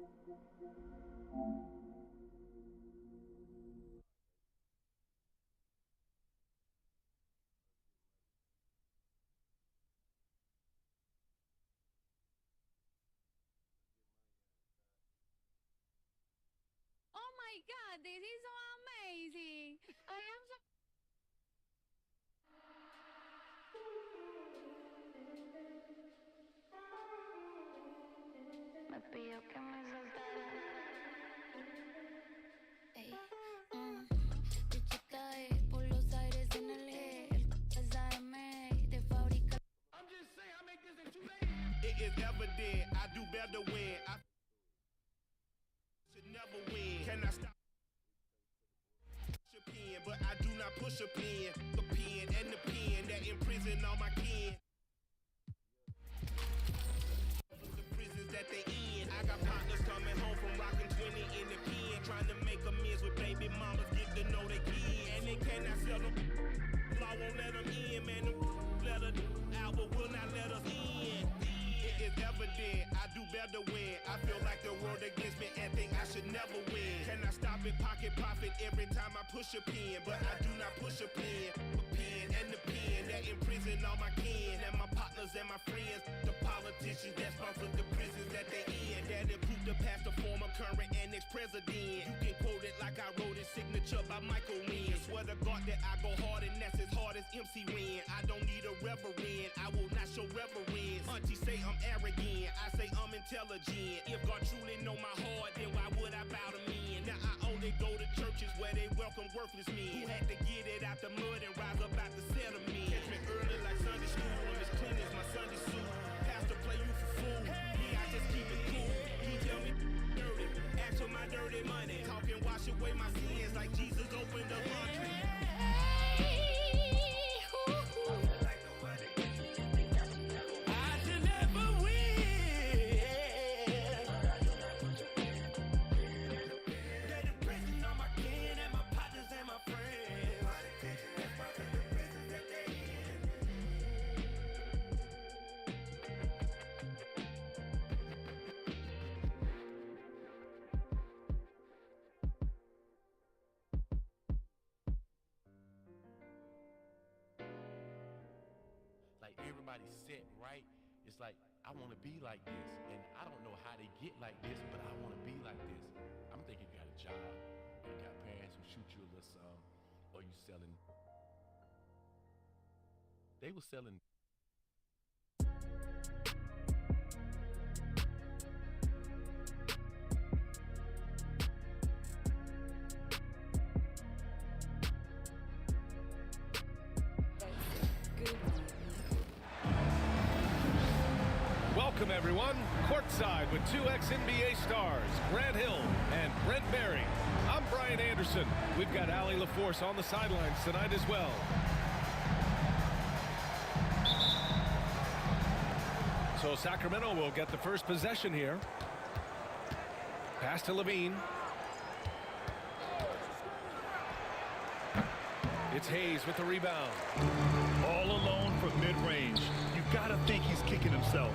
Oh my God, this is so amazing. I am so... Me pidió que me soltara. Ey, tu chica es por los aires en el head. De fábrica. I'm just saying, I make this in 2 days. It is evident I do better when I should never win. Can I stop? Push a pen, but I do not push a pen. The pen and the pen that imprison all my kin. The prisons that they in. I got partners coming home from rocking 20 in the pen, trying to make amends with baby mamas, get to know they kids, and they cannot sell them. Law won't let them in, man. Let us out, but will not let us in. It is evident I do better when I feel like the world against me and think I should never win. Can I stop it, pocket profit every time I push a pen? But I do not push a pen. A pen and the pen that imprison all my kin and my partners and my friends. The politicians that sponsor the prisons that they in, that include the past, the former, current, and ex-president. You can quote it like I wrote it, signature by Michael Wynn. Swear to God that I go hard and that's as hard as MC Win. I don't need a reverend, I will not show reverence. Auntie say I'm arrogant, I say I'm intelligent. If God truly know my heart, then why would I bow to men? Now I only go to churches where they welcome worthless men who had to get it out the mud and rise up out the settlement. Catch me early like Sunday school, I'm as clean as my Sunday suit. Pastor play you for fool, yeah, I just keep it cool. He tell me dirty, ask for my dirty money. Talking wash away my sins like Jesus opened the laundry. Like everybody's set right. It's like, I want to be like this. And I don't know how they get like this, but I want to be like this. I'm thinking you got a job, or you got parents who shoot you a little something, or you selling. They were selling. Welcome, everyone. Courtside with two ex-NBA stars, Grant Hill and Brent Berry. I'm Brian Anderson. We've got Allie LaForce on the sidelines tonight as well. So Sacramento will get the first possession here. Pass to Levine. It's Hayes with the rebound. All alone from mid-range. You've got to think he's kicking himself.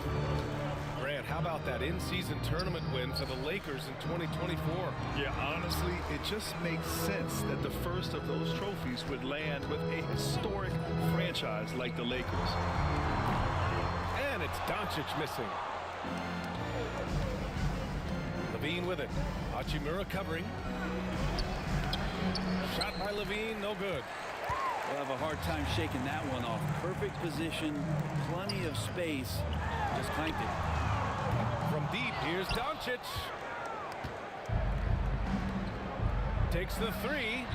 Grant, how about that in-season tournament win for the Lakers in 2024? Yeah, honestly, it just makes sense that the first of those trophies would land with a historic franchise like the Lakers. And it's Doncic missing. Levine with it. Hachimura covering. Shot by Levine, no good. We'll have a hard time shaking that one off. Perfect position, plenty of space. Just clanked it. From deep, here's Doncic. Takes the three.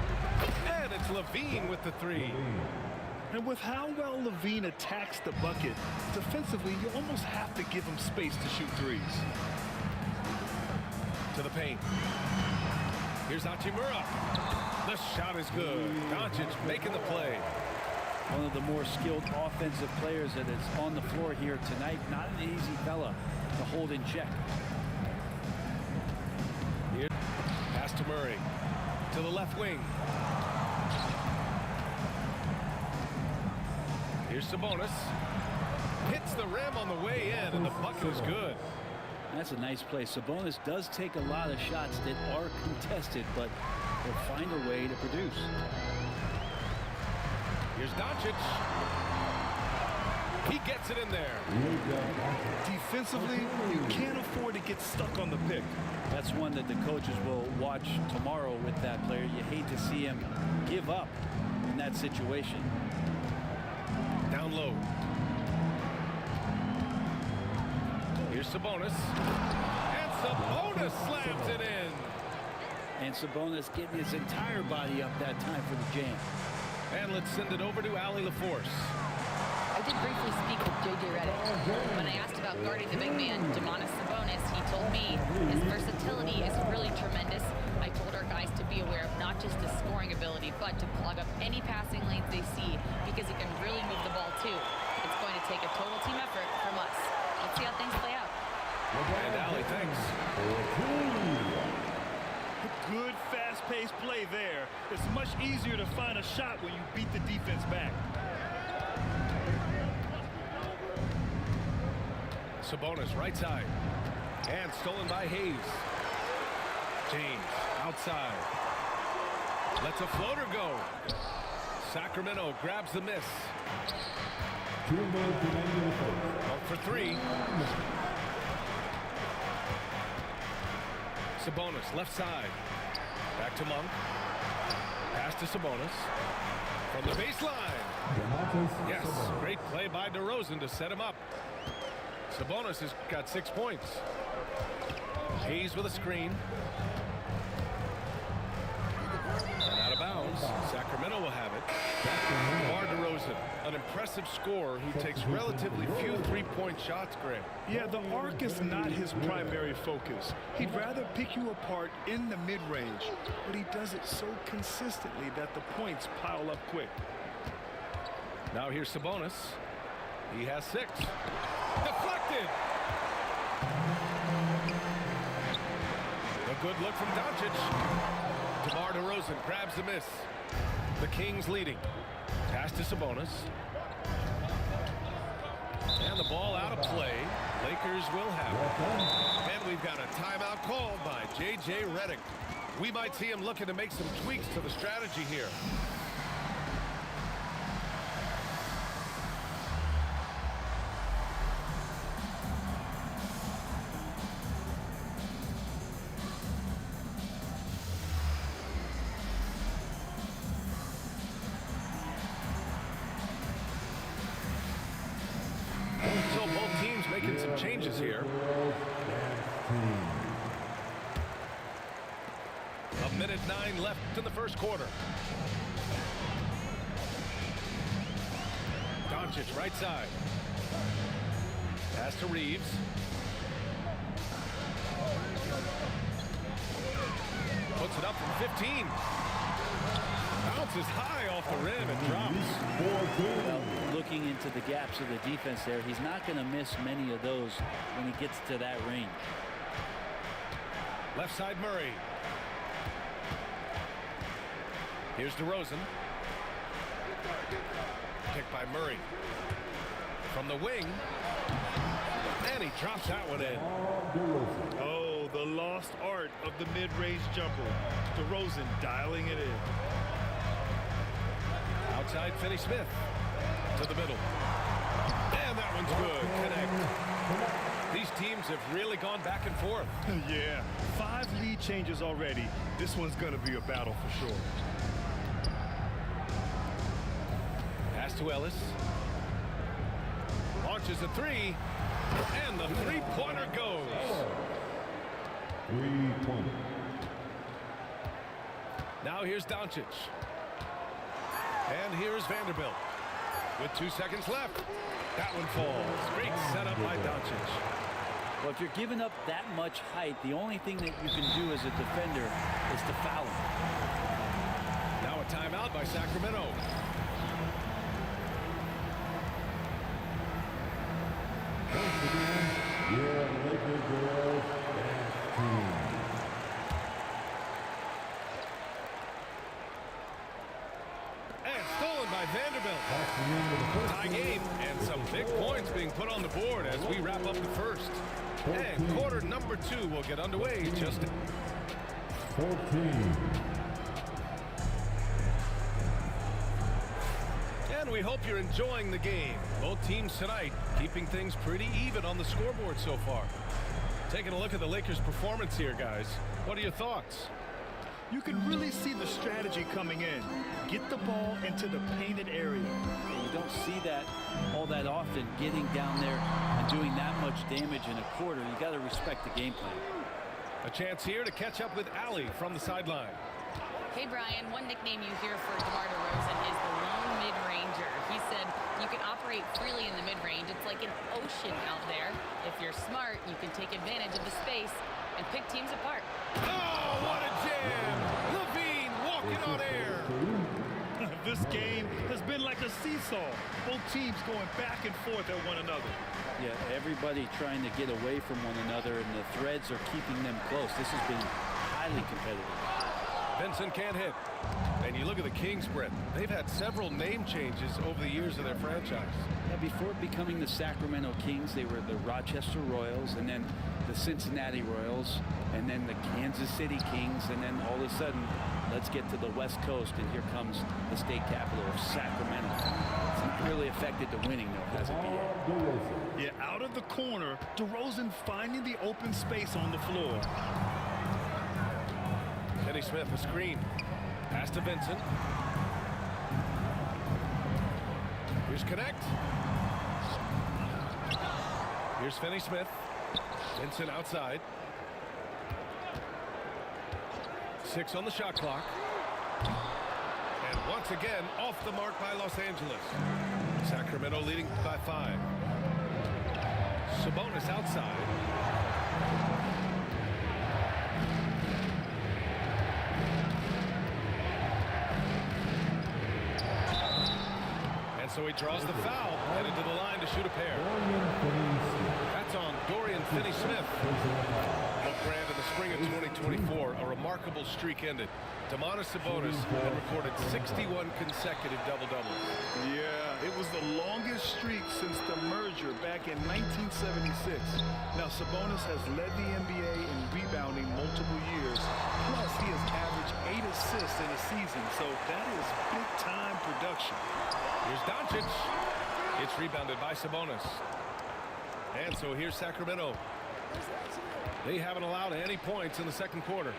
And it's Levine with the three. And with how well Levine attacks the bucket, defensively, you almost have to give him space to shoot threes. To the paint. Here's Hachimura. The shot is good. Doncic making the play. One of the more skilled offensive players that is on the floor here tonight. Not an easy fella to hold in check. Here, pass to Murray. To the left wing. Here's Sabonis. Hits the rim on the way in, and the bucket is good. That's a nice play. Sabonis does take a lot of shots that are contested, but will find a way to produce. Here's Doncic. He gets it in there. Defensively, you can't afford to get stuck on the pick. That's one that the coaches will watch tomorrow with that player. You hate to see him give up in that situation. Down low. Here's Sabonis. And Sabonis slams it in. And Sabonis getting his entire body up that time for the jam. And let's send it over to Allie LaForce. I did briefly speak with J.J. Redick. When I asked about guarding the big man, Domantas Sabonis, he told me his versatility is really tremendous. I told our guys to be aware of not just his scoring ability, but to clog up any passing lanes they see, because he can really move the ball too. It's going to take a total team effort from us. Let's see how things play out. And Allie, thanks. Good, fast-paced play there. It's much easier to find a shot when you beat the defense back. Sabonis, right side. And stolen by Hayes. James, outside. Lets a floater go. Sacramento grabs the miss. Out for three. Sabonis, left side. Back to Monk. Pass to Sabonis. From the baseline. Yes, great play by DeRozan to set him up. Sabonis has got 6 points. Hayes with a screen. And out of bounds. Sacramento will have it. DeMar DeRozan, an impressive scorer who takes relatively few three-point shots, Greg. Yeah, the arc is not his primary focus. He'd rather pick you apart in the mid-range, but he does it so consistently that the points pile up quick. Now here's Sabonis. He has 6. Deflected. A good look from Doncic. DeMar DeRozan grabs the miss. The Kings leading. Pass to Sabonis. And the ball out of play. Lakers will have it. And we've got a timeout called by J.J. Redick. We might see him looking to make some tweaks to the strategy here. So both teams making some changes here. A minute 9 left in the first quarter. Doncic right side. Pass to Reeves. Puts it up from 15. Bounces high off the rim and drops. Well, looking into the gaps of the defense there, he's not going to miss many of those when he gets to that range. Left side Murray. Here's DeRozan. Picked by Murray. From the wing. And he drops that one in. Oh, the lost art of the mid-range jumper. DeRozan dialing it in. Outside Finney-Smith. To the middle. And that one's good. Connect. These teams have really gone back and forth. Yeah, 5 lead changes already. This one's going to be a battle for sure. Pass to Ellis. Launches a 3. And the three-pointer goes. 3-point. Now here's Doncic. And here's Vanderbilt. With 2 seconds left. That one falls. Great setup by Doncic. Well, if you're giving up that much height, the only thing that you can do as a defender is to foul him. Now a timeout by Sacramento. Once again, your Lakers girls and team. And stolen by Vanderbilt. trail. Tie game and some big points being put on the board as we wrap up the first. And quarter number 2 will get underway just 14. And we hope you're enjoying the game. Both teams tonight keeping things pretty even on the scoreboard so far. Taking a look at the Lakers' performance here, guys. What are your thoughts? You can really see the strategy coming in. Get the ball into the painted area. You don't see that all that often, getting down there and doing that much damage in a quarter. You got to respect the game plan. A chance here to catch up with Allie from the sideline. Hey, Brian, one nickname you hear for DeMar DeRozan is the lone mid-ranger. He said you can operate freely in the mid-range. It's like an ocean out there. If you're smart, you can take advantage of the space and pick teams apart. Oh, what a jam! Levine walking on air. This game has been like a seesaw. Both teams going back and forth at one another. Yeah, everybody trying to get away from one another, and the threads are keeping them close. This has been highly competitive. Vincent can't hit. And you look at the Kings, Brett. They've had several name changes over the years of their franchise. Yeah, before becoming the Sacramento Kings, they were the Rochester Royals, and then the Cincinnati Royals, and then the Kansas City Kings, and then all of a sudden, let's get to the West Coast, and here comes the state capital of Sacramento. It's not really affected the winning, though, has it, BA? Yeah, out of the corner, DeRozan finding the open space on the floor. Kenny Smith, a screen. Pass to Vincent. Here's Connect. Here's Finney Smith. Vincent outside. 6 on the shot clock. And once again, off the mark by Los Angeles. Sacramento leading by 5. Sabonis outside. And so he draws the foul, headed to the line to shoot a pair. That's on Dorian Finney-Smith. Look, Grant, in the spring of 2024, a remarkable streak ended. Domantas Sabonis had recorded 61 consecutive double-doubles. Yeah, it was the longest streak since the merger back in 1976. Now, Sabonis has led the NBA in rebounding multiple years. Plus, he has averaged 8 assists in a season, so that is big-time production. Here's Doncic. It's rebounded by Sabonis. And so here's Sacramento. They haven't allowed any points in the second quarter.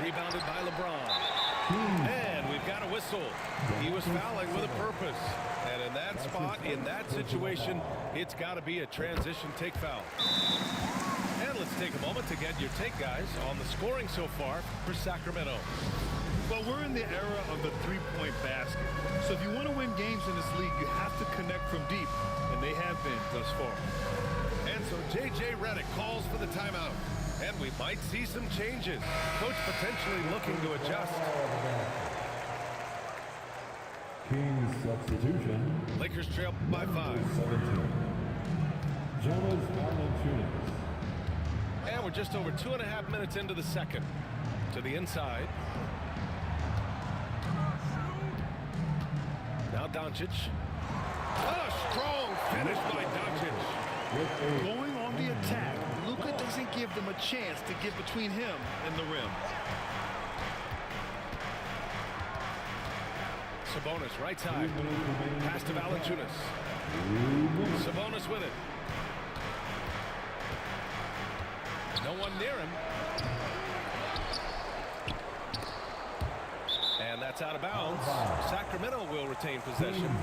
Rebounded by LeBron. And we've got a whistle. He was fouling with a purpose. And in that spot, in that situation, it's got to be a transition take foul. And let's take a moment to get your take, guys, on the scoring so far for Sacramento. Well, we're in the era of the three-point basket. So if you want to win games in this league, you have to connect from deep. And they have been thus far. And so J.J. Redick calls for the timeout. And we might see some changes. Coach potentially looking to adjust. Kings substitution. Lakers trail by 5. 17. Jonas Valanciunas. And we're just over 2.5 minutes into the second. To the inside. Now Doncic. A strong finish by Doncic. Going on the attack, Luka doesn't give them a chance to get between him and the rim. Sabonis right side. Pass to Valanciunas. Sabonis with it. No one near him. And that's out of bounds. Sacramento will retain possession.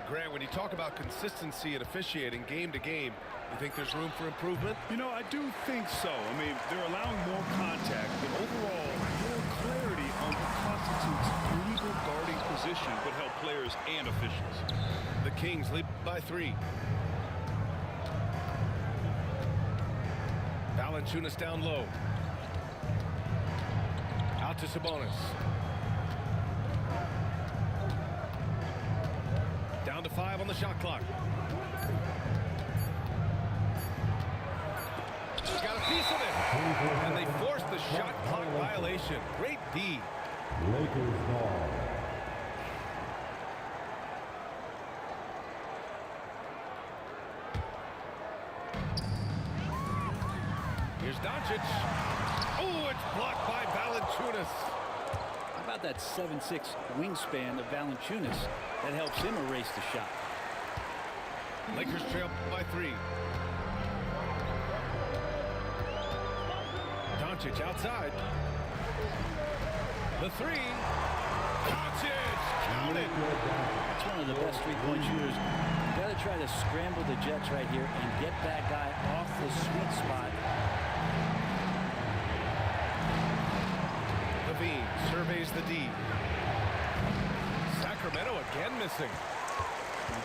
Grant, when you talk about consistency and officiating game to game, you think there's room for improvement? You know, I do think so. I mean, they're allowing more contact, but overall, more clarity on what constitutes legal guarding position would help players and officials. The Kings lead by 3. Valanciunas down low. Out to Sabonis. Down to 5 on the shot clock. Got a piece of it. And they forced the shot clock violation. Great D. Lakers ball. Here's Doncic. Oh, it's blocked by Valanciunas. How about that 7'6" wingspan of Valanciunas? That helps him erase the shot. Lakers trail by 3. Doncic outside. The 3. Doncic! Count it! That's one of the best three-point shooters. You got to try to scramble the Jets right here and get that guy off the sweet spot. Levine surveys the D. Sacramento again missing.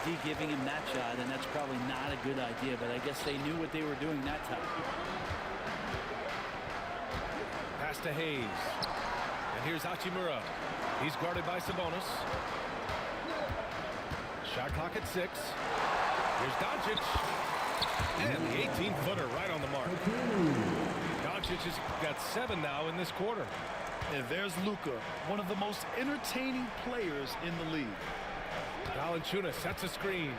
The D giving him that shot, and that's probably not a good idea, but I guess they knew what they were doing that time. Pass to Hayes. And here's Hachimura. He's guarded by Sabonis. Shot clock at 6. Here's Doncic. And the 18-footer right on the mark. Doncic has got 7 now in this quarter. And there's Luka, one of the most entertaining players in the league. Valanciunas sets a screen.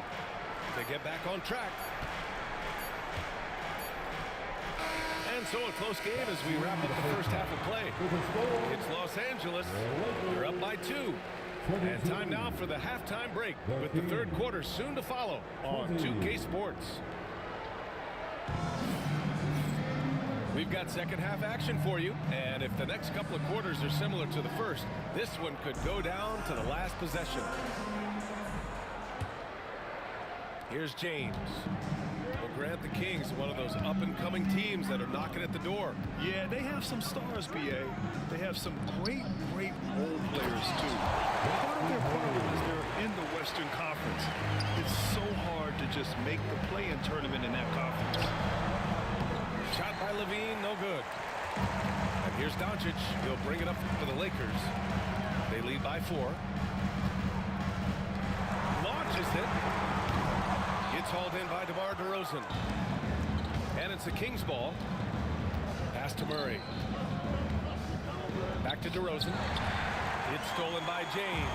They get back on track. And so a close game as we wrap up the first half of play. It's Los Angeles. They're up by 2. And time now for the halftime break with the third quarter soon to follow on 2K Sports. We've got second half action for you, and if the next couple of quarters are similar to the first, this one could go down to the last possession. Here's James. Well, Grant, the Kings, one of those up-and-coming teams that are knocking at the door. Yeah, they have some stars, BA. They have some great role players, too. Part of their problem is they're in the Western Conference. It's so hard to just make the play-in tournament in that conference. Shot by Levine, no good. And here's Doncic. He'll bring it up for the Lakers. They lead by 4. Launches it. It's hauled in by DeMar DeRozan. And it's the Kings ball. Pass to Murray. Back to DeRozan. It's stolen by James.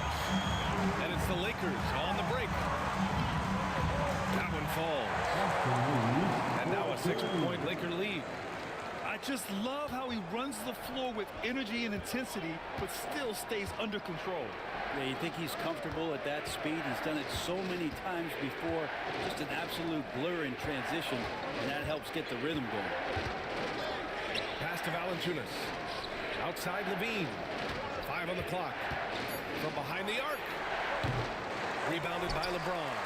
And it's the Lakers on the break. That one falls. And now a 6-point Laker lead. I just love how he runs the floor with energy and intensity, but still stays under control. Yeah, you think he's comfortable at that speed? He's done it so many times before. Just an absolute blur in transition, and that helps get the rhythm going. Pass to Valanciunas. Outside Levine. 5 on the clock. From behind the arc. Rebounded by LeBron.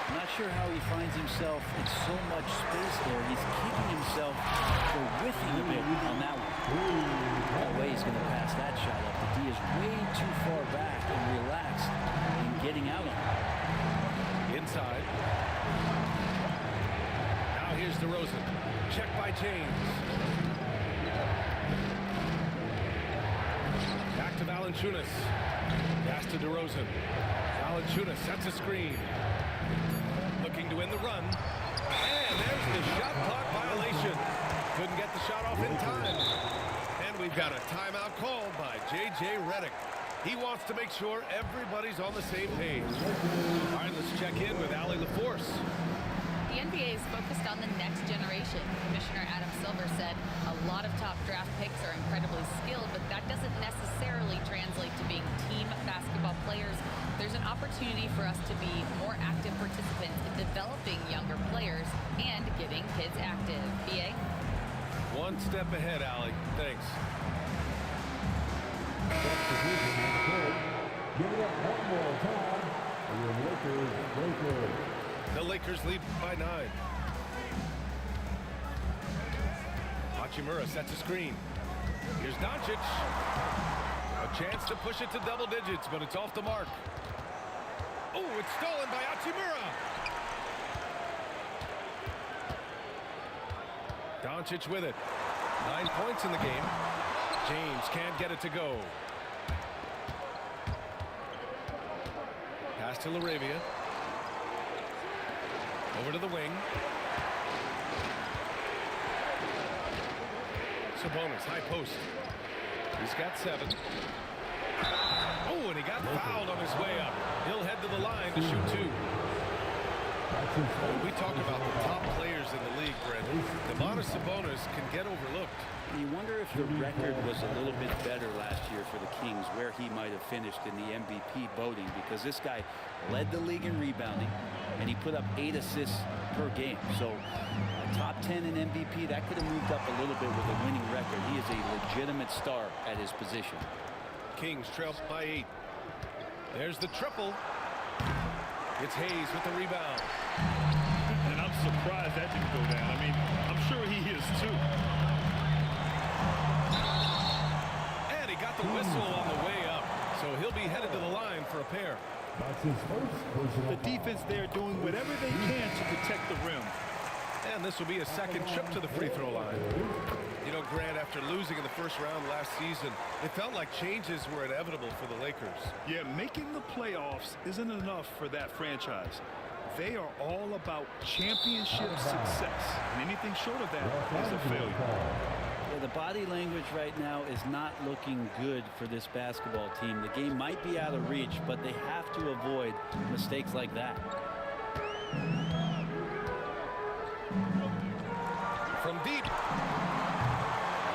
I'm not sure how he finds himself in so much space there. He's keeping himself for whiffing a bit on that one. No way he's going to pass that shot up. The D is way too far back and relaxed in getting out on it. Inside. Now here's DeRozan. Check by James. Back to Valanciunas. Pass to DeRozan. Valanciunas sets a screen. Looking to win the run. And there's the shot clock violation. Couldn't get the shot off in time. And we've got a timeout called by J.J. Redick. He wants to make sure everybody's on the same page. All right, let's check in with Allie LaForce. The NBA is focused on the next generation. Commissioner Adam Silver said a lot of top draft picks are incredibly skilled, but that doesn't necessarily translate to being team basketball players. There's an opportunity for us to be more active participants in developing younger players and getting kids active. BA? One step ahead, Allie. Thanks. Give it up one more time. And your Lakers break it. The Lakers lead by 9. Hachimura sets a screen. Here's Doncic. A chance to push it to double digits, but it's off the mark. Oh, it's stolen by Hachimura. Doncic with it. 9 points in the game. James can't get it to go. Pass to Laravia. Over to the wing. Sabonis, high post. He's got 7. Oh, and he got fouled on his way up. He'll head to the line to shoot 2. When we talk about the top players in the league, Brent, Domantas Sabonis can get overlooked. You wonder if the record was a little bit better last year for the Kings, where he might have finished in the MVP voting, because this guy led the league in rebounding, and he put up 8 assists per game. So top 10 in MVP, that could have moved up a little bit with a winning record. He is a legitimate star at his position. Kings trail by 8. There's the triple. It's Hayes with the rebound. And I'm surprised that didn't go down. I mean, I'm sure he is too. And he got the whistle on the way up. So he'll be headed to the line for a pair. That's his first personal The defense there doing whatever they can to protect the rim. And this will be a second trip to the free throw line. You know, Grant, after losing in the first round last season, it felt like changes were inevitable for the Lakers. Yeah, making the playoffs isn't enough for that franchise. They are all about championship success. And anything short of that is a failure. Yeah, the body language right now is not looking good for this basketball team. The game might be out of reach, but they have to avoid mistakes like that. From deep.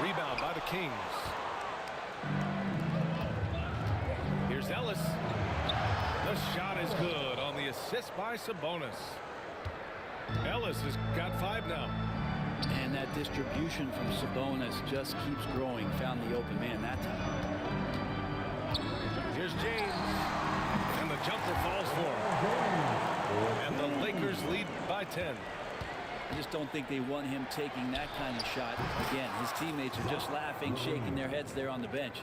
Rebound by the Kings. Here's Ellis. The shot is good on the assist by Sabonis. Ellis has got 5 now. And that distribution from Sabonis just keeps growing. Found the open man that time. Here's James. And the jumper falls for him. And the Lakers lead by 10. I just don't think they want him taking that kind of shot. Again, his teammates are just laughing, shaking their heads there on the bench.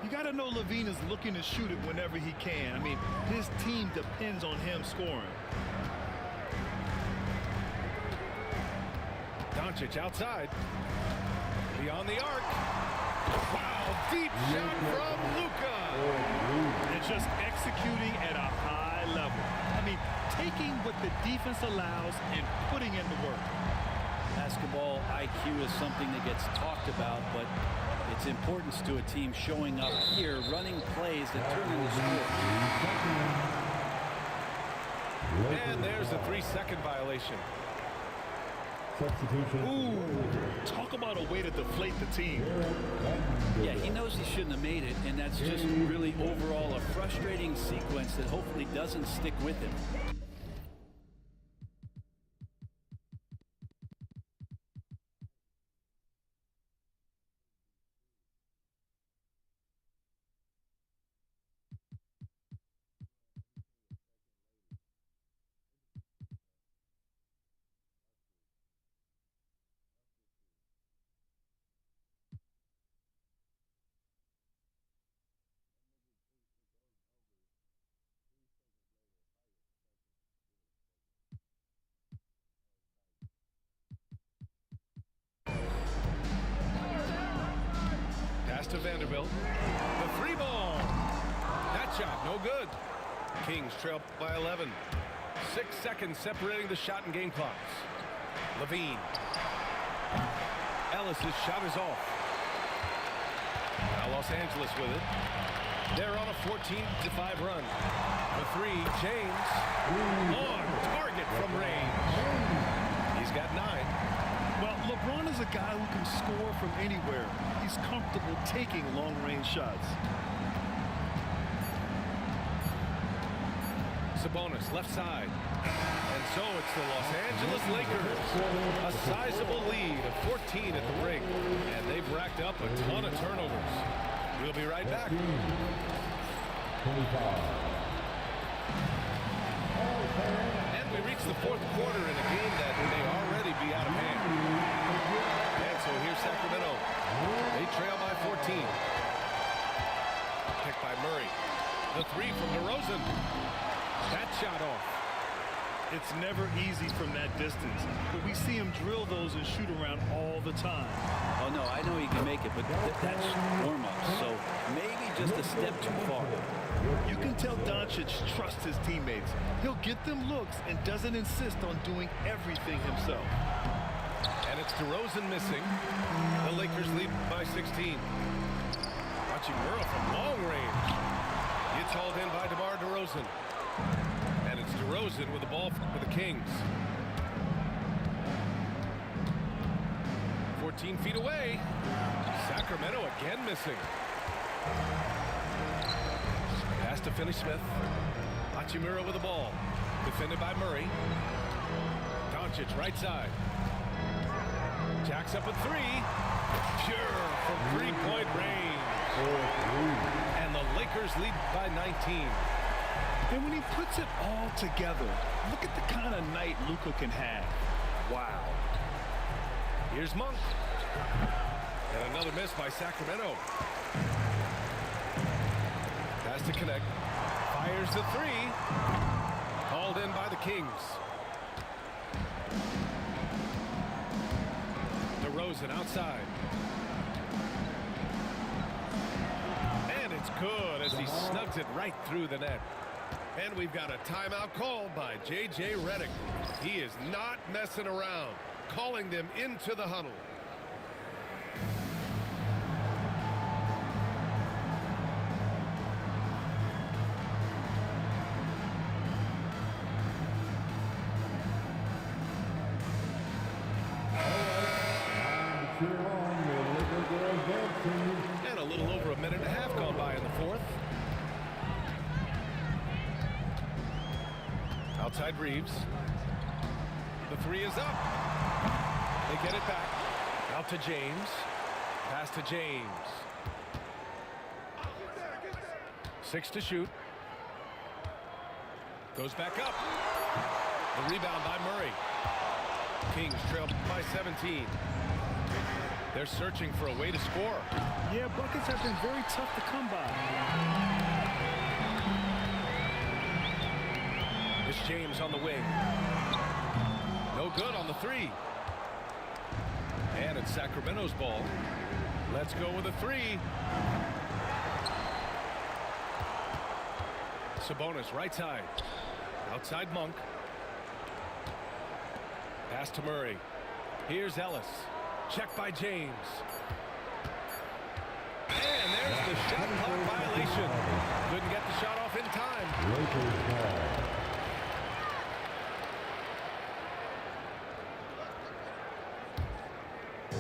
You got to know Levine is looking to shoot it whenever he can. I mean, his team depends on him scoring. Doncic outside. Beyond the arc. Wow, deep shot from Luka. And just executing at a high level. I mean, taking what the defense allows and putting in the work. Basketball IQ is something that gets talked about, but its importance to a team showing up here, running plays that turn into scores. And there's a 3-second violation. substitution. Ooh, talk about a way to deflate the team. Yeah, he knows he shouldn't have made it, and that's just really overall a frustrating sequence that hopefully doesn't stick with him. To Vanderbilt. The three ball. That shot, no good. Kings trail by 11. 6 seconds separating the shot and game clocks. Levine. Ellis's shot is off. Now Los Angeles with it. They're on a 14-5 run. The three, James. On target from range. He's got 9. Well, LeBron is a guy who can score from anywhere. He's comfortable taking long-range shots. Sabonis, left side. And so it's the Los Angeles Lakers. A sizable lead of 14 at the break. And they've racked up a ton of turnovers. We'll be right back. 25. And we reach the fourth quarter in a game that may already be out of hand. And so here's Sacramento. They trail by 14. Picked by Murray. The three from DeRozan. That shot off. It's never easy from that distance, but we see him drill those and shoot around all the time. Oh, no, I know he can make it, but that's warm-up, so maybe just a step too far. You can tell Doncic trusts his teammates. He'll get them looks and doesn't insist on doing everything himself. And it's DeRozan missing. The Lakers lead by 16. Watching Murrow from long range. It's hauled in by DeMar DeRozan. And it's DeRozan with the ball for the Kings. 14 feet away. Sacramento again missing. Pass to Finney-Smith. Hachimura with the ball. Defended by Murray. Doncic right side. Jacks up a three. Pure from three-point range. And the Lakers lead by 19. And when he puts it all together, look at the kind of night Luka can have. Wow. Here's Monk. And another miss by Sacramento. Has to connect. Fires the three. Called in by the Kings. DeRozan outside. And it's good as he snugs it right through the net. And we've got a timeout called by J.J. Redick. He is not messing around, calling them into the huddle. And a little over a minute and a half gone by in the fourth. Outside Reeves. The three is up. They get it back. Out to James. Pass to James. 6 to shoot. Goes back up. The rebound by Murray. Kings trail by 17. They're searching for a way to score. Yeah, buckets have been very tough to come by. It's James on the wing. No good on the three. And it's Sacramento's ball. Let's go with a three. Sabonis right side. Outside Monk. Pass to Murray. Here's Ellis. Check by James. And there's the shot clock violation. Couldn't get the shot off in time.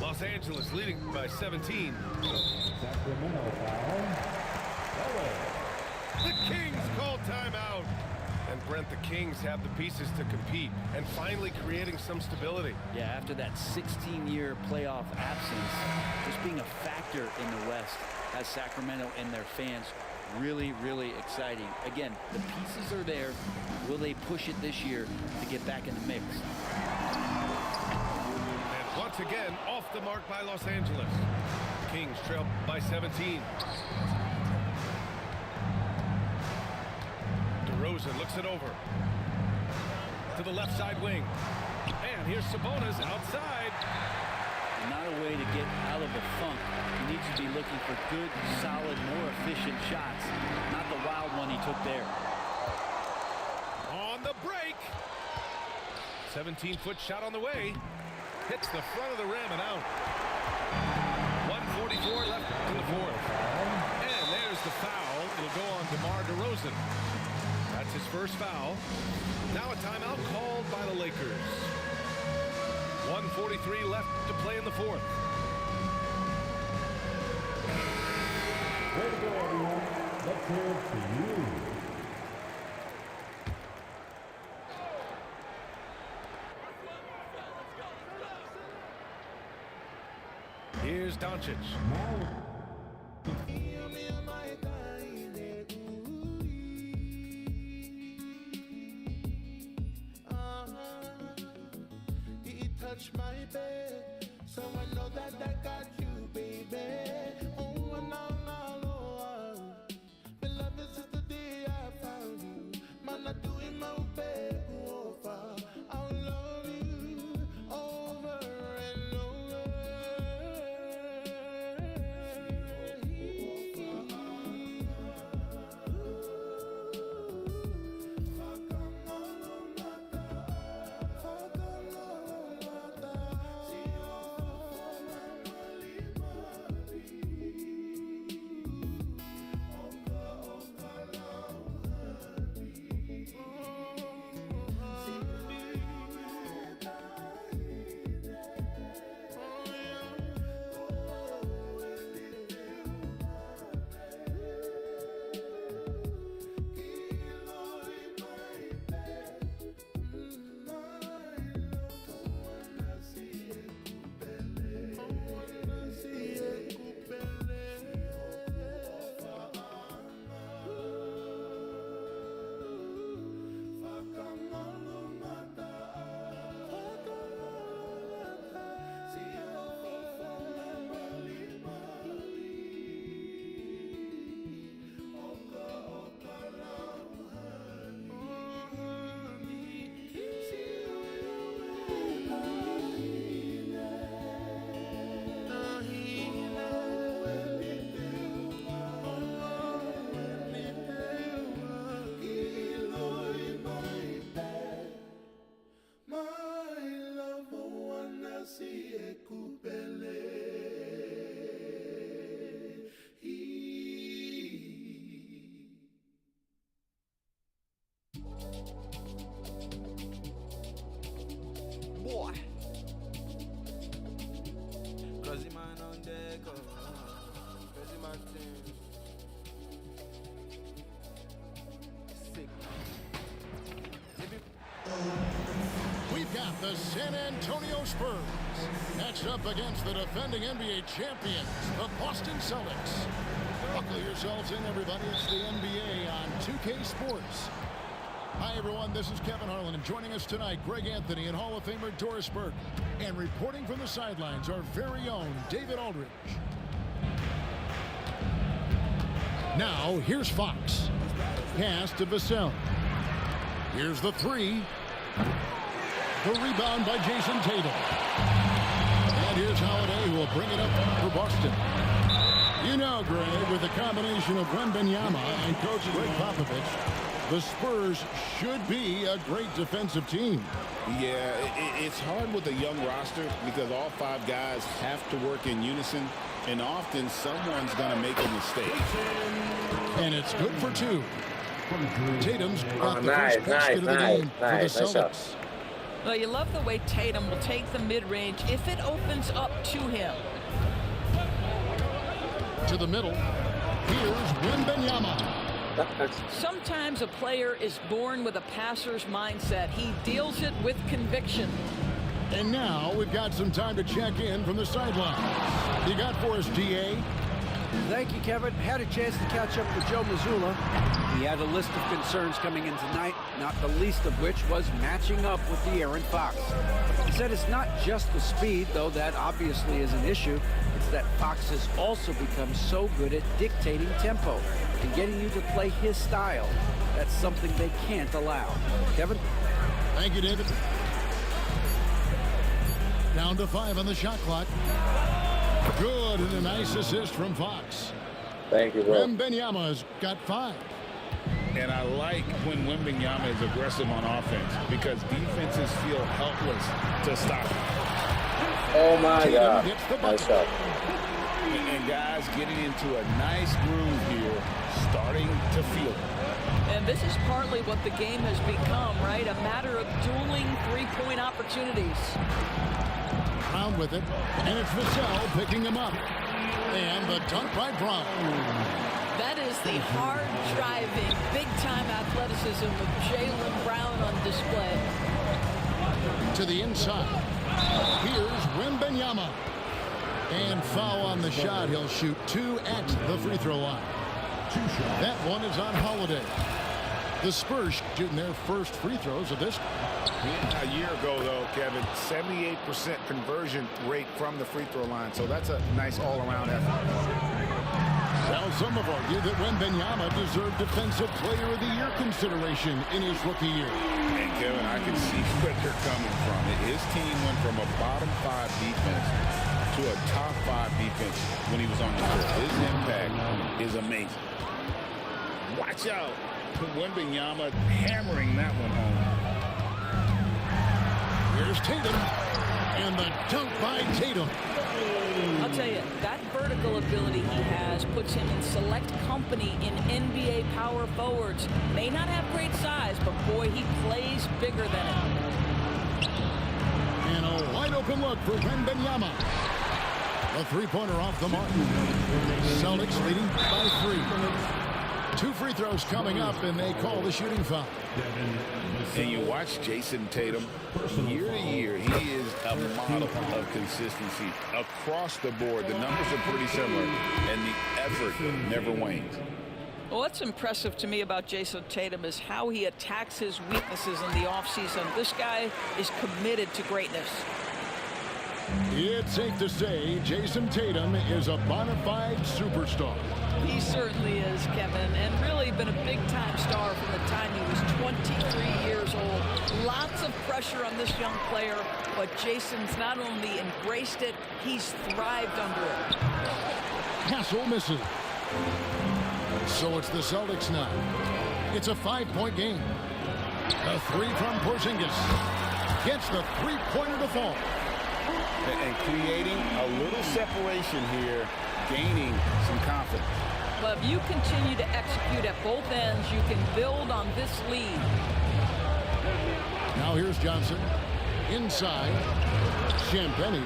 Los Angeles leading by 17. Sacramento foul. The Kings call timeout. And Brent, the Kings have the pieces to compete and finally creating some stability. Yeah, after that 16-year playoff absence, just being a factor in the West has Sacramento and their fans really, really exciting. Again, the pieces are there. Will they push it this year to get back in the mix? And once again, off the mark by Los Angeles. Kings trail by 17. DeRozan looks it over. To the left side wing. And here's Sabonis outside. Not a way to get out of the funk. He needs to be looking for good, solid, more efficient shots. Not the wild one he took there. On the break. 17-foot shot on the way. Hits the front of the rim and out. 1:44 left in the fourth. And there's the foul. It'll go on DeMar DeRozan. That's his first foul. Now a timeout called by the Lakers. 1:43 left to play in the fourth. Way to go, everyone. Let's hear it for you. Here's Doncic. Touch my bed, so I know that I got you, baby. Oh, and oh, beloved, since the day I found you, man, I do in my bed, oh, the San Antonio Spurs matched up against the defending NBA champions, the Boston Celtics. Buckle yourselves in, everybody. It's the NBA on 2K Sports. Hi, everyone. This is Kevin Harlan, and joining us tonight, Greg Anthony and Hall of Famer Doris Burke. And reporting from the sidelines, our very own David Aldridge. Now, here's Fox. Pass to Vassell. Here's the three. The rebound by Jason Tatum. And here's Holiday, who will bring it up for Boston. You know, Greg, with the combination of Wembanyama and Coach Greg Popovich, the Spurs should be a great defensive team. Yeah, it's hard with a young roster because all five guys have to work in unison, and often someone's going to make a mistake. And it's good for two. Tatum's got the first basket of the game for the Celtics. Well, you love the way Tatum will take the mid-range if it opens up to him. To the middle. Here's Wembanyama. Sometimes a player is born with a passer's mindset. He deals it with conviction. And now we've got some time to check in from the sideline. You got for us, DA? Thank you, Kevin. Had a chance to catch up with Joe Mazzulla. He had a list of concerns coming in tonight, not the least of which was matching up with De'Aaron Fox. He said it's not just the speed, though that obviously is an issue. It's that Fox has also become so good at dictating tempo and getting you to play his style. That's something they can't allow. Kevin? Thank you, David. Down to 5 on the shot clock. Good, and a nice assist from Fox. Thank you, bro. Wembanyama's got 5. And I like when Wembanyama is aggressive on offense because defenses feel helpless to stop him. Oh, my God. Nice shot. And guys getting into a nice groove here, starting to feel it. And this is partly what the game has become, right? A matter of dueling three-point opportunities. Brown with it, and it's Vassell picking him up. And the dunk by Brown. That is the hard-driving, big-time athleticism with Jaylen Brown on display. To the inside. Here's Wembanyama. And foul on the shot. He'll shoot 2 at the free throw line. That one is on Holiday. The Spurs shooting their first free throws of this. A year ago, though, Kevin, 78% conversion rate from the free throw line. So that's a nice all-around effort. Well, some have argued that Wembanyama deserved Defensive Player of the Year consideration in his rookie year. And, Kevin, I can see where they're coming from. His team went from a bottom 5 defense to a top 5 defense when he was on the court. His impact is amazing. Watch out. Wembanyama hammering that one home. Here's Tatum. And the dunk by Tatum. I'll tell you, that vertical ability he has puts him in select company in NBA power forwards. May not have great size, but boy, he plays bigger than it. And a wide open look for Wembanyama. A three-pointer off the mark. Celtics leading by 3. 2 free throws coming up, and they call the shooting foul. And you watch Jason Tatum, year to year, he is a model of consistency across the board. The numbers are pretty similar, and the effort never wanes. Well, what's impressive to me about Jason Tatum is how he attacks his weaknesses in the offseason. This guy is committed to greatness. It's safe to say Jason Tatum is a bona fide superstar. He certainly is, Kevin, and really been a big-time star from the time he was 23 years old. Lots of pressure on this young player, but Jason's not only embraced it, he's thrived under it. Hassel misses. So it's the Celtics now. It's a 5-point game. A 3 from Porzingis. Gets the 3-pointer to fall. And creating a little separation here, gaining some confidence. But if you continue to execute at both ends, you can build on this lead. Now here's Johnson. Inside. Champagnie.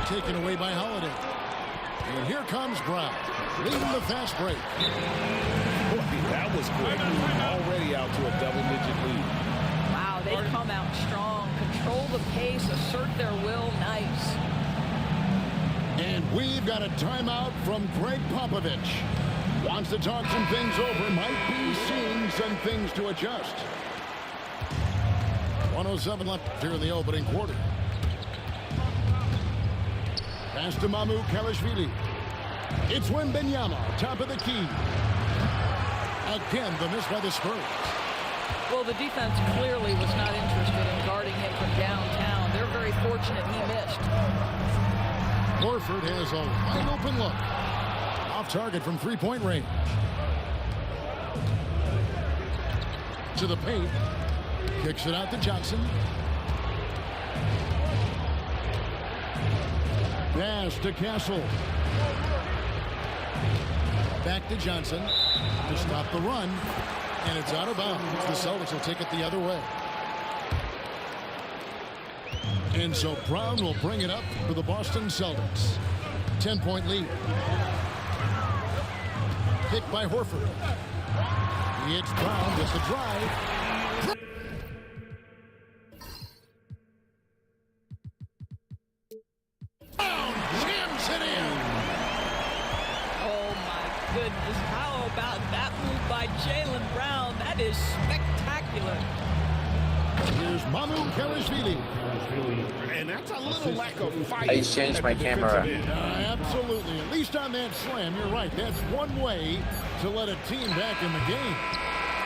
Taken away by Holiday. And here comes Brown. Leading the fast break. Boy, that was quick. Already out to a double-digit lead. Wow, they've come out strong. control the pace, assert their will. Nice. And we've got a timeout from Greg Popovich. Wants to talk some things over. Might be seeing some things to adjust. 1:07 left here in the opening quarter. Pass to MaHeart. It's Wembanyama, top of the key. Again, the miss by the Spurs. Well, the defense clearly was not interested in guarding him from downtown. They're very fortunate he missed. Horford has a wide open look. Off target from three-point range. To the paint. Kicks it out to Johnson. Pass to Castle. Back to Johnson to stop the run. And it's out of bounds. The Celtics will take it the other way. And so Brown will bring it up for the Boston Celtics. 10-point lead. Picked by Horford. It's Brown with the drive. Brown jams it in. Oh my goodness. How about that move by Jaylen Brown? That is spectacular. Here's MaHeart. And that's a little lack of fight. I changed my camera. Absolutely. At least on that slam, you're right. That's one way to let a team back in the game.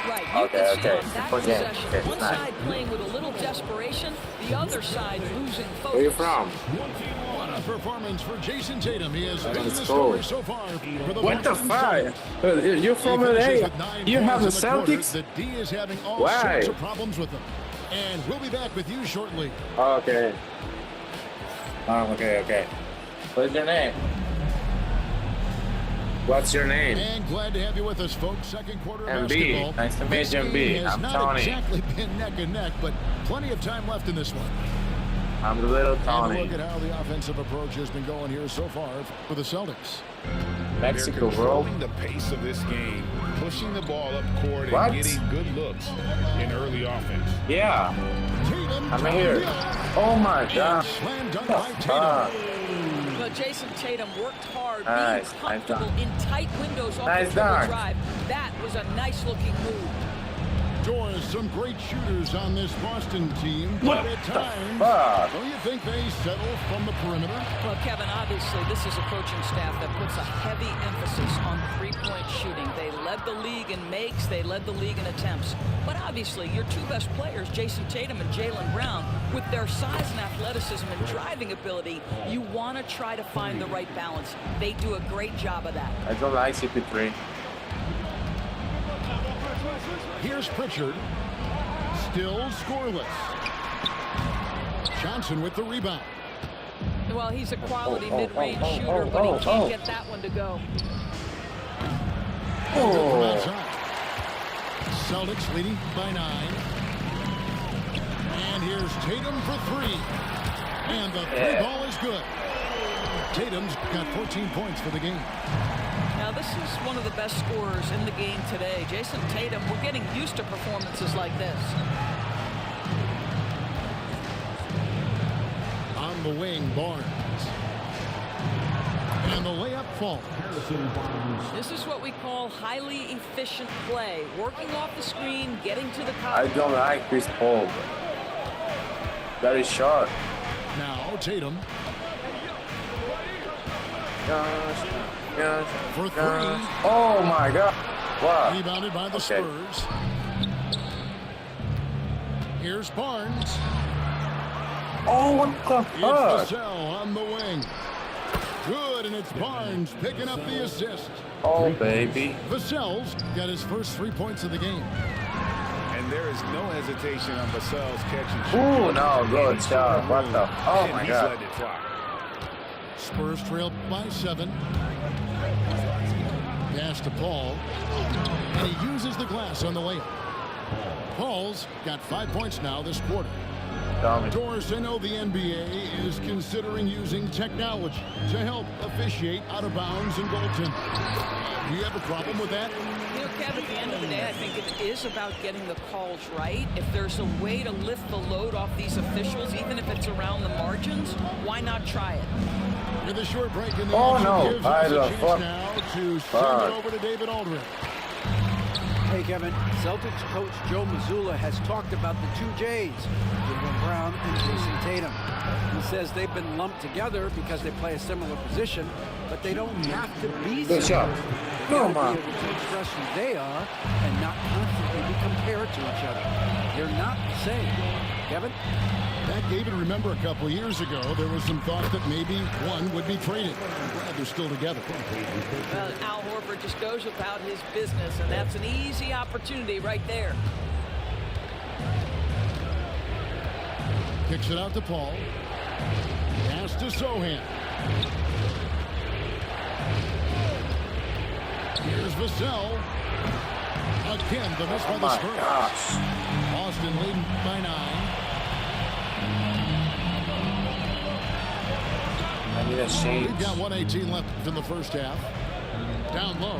Right. You Okay, can see okay. on that Okay, possession, okay, one nice. side playing with a little desperation, the other side losing focus. Where you from? What a performance for Jason Tatum. He has been Let's the go. story so far for the What the Boston fuck? Celtics. You're from He finishes LA. with 9 You have the points in quarter. Celtics? The D is having all Why? sorts of problems with them. And we'll be back with you shortly. Okay. Okay. What's your name? What's your name? And glad to have you with us, folks. Second quarter of MB. basketball. Nice to meet This you, game MB. has I'm not Tony. exactly been neck and neck, but plenty of time left in this one. I'm the little And Tony. look at how the offensive approach has been going here so far for the Celtics. Mexico, They're bro. controlling the pace of this game, pushing the ball up court What? and getting good looks in early offense. Yeah. Tatum, I'm here. Oh my God. Slam dunk What by the Tatum. fuck? Well, Jason Tatum worked hard, Nice, being nice comfortable dunk. in tight windows off Nice the dribble dunk. drive. That was a nice-looking move. Doors, some great shooters on this Boston team, but What at the times, fuck? don't you think they settle from the perimeter? Well, Kevin, obviously, this is a coaching staff that puts a heavy emphasis on three-point shooting. They led the league in makes, they led the league in attempts. But obviously, your two best players, Jason Tatum and Jaylen Brown, with their size and athleticism and driving ability, you want to try to find the right balance. They do a great job of that. I don't like CP3. Here's Pritchard. Still scoreless. Johnson with the rebound. Well, he's a quality mid-range oh, shooter, oh, but he oh, can't oh. get that one to go. From outside. Celtics leading by 9. And here's Tatum for 3. And the three ball is good. Tatum's got 14 points for the game. Now, this is one of the best scorers in the game today. Jason Tatum, we're getting used to performances like this. On the wing, Barnes. And the layup falls. This is what we call highly efficient play. Working off the screen, getting to the I cup. don't like Chris Paul. Very short. Now Tatum for 3. Oh my God. What? Rebounded by the Spurs. Here's Barnes. Oh, what the It's fuck? Vassell on the wing. Good, and it's Barnes picking up the assist. Oh, baby. Vassell's got his first 3 points of the game. And there is no hesitation on Vassell's catch and shoot. Ooh, no, good shot. What the? Oh And my he's God. letting it fly. Spurs trail by 7. Pass to Paul. And he uses the glass on the layup. Paul's got 5 points now this quarter. Doris, I know the NBA is considering using technology to help officiate out of bounds and goaltending. Do you have a problem with that? You know, Kev, at the end of the day, I think it is about getting the calls right. If there's a way to lift the load off these officials, even if it's around the margins, why not try it? With a short break in the action, gives us a chance now to send it over to David Aldridge. Hey, Kevin, Celtics coach Joe Mazzulla has talked about the two J's, Jaylen Brown and Jason Tatum. He says they've been lumped together because they play a similar position, but they don't have to be similar. They gotta be able to express who they are and not constantly be compared to each other. They're not the same. Kevin? Back, David, remember a couple of years ago, there was some thought that maybe one would be traded. I'm glad they're still together. Well, Al Horford just goes about his business, and that's an easy opportunity right there. Kicks it out to Paul. Pass to Sohan. Here's Vassell. Again, the miss by the Spurs. Boston leading by 9. We've got 1:18 left in the first half. Down low.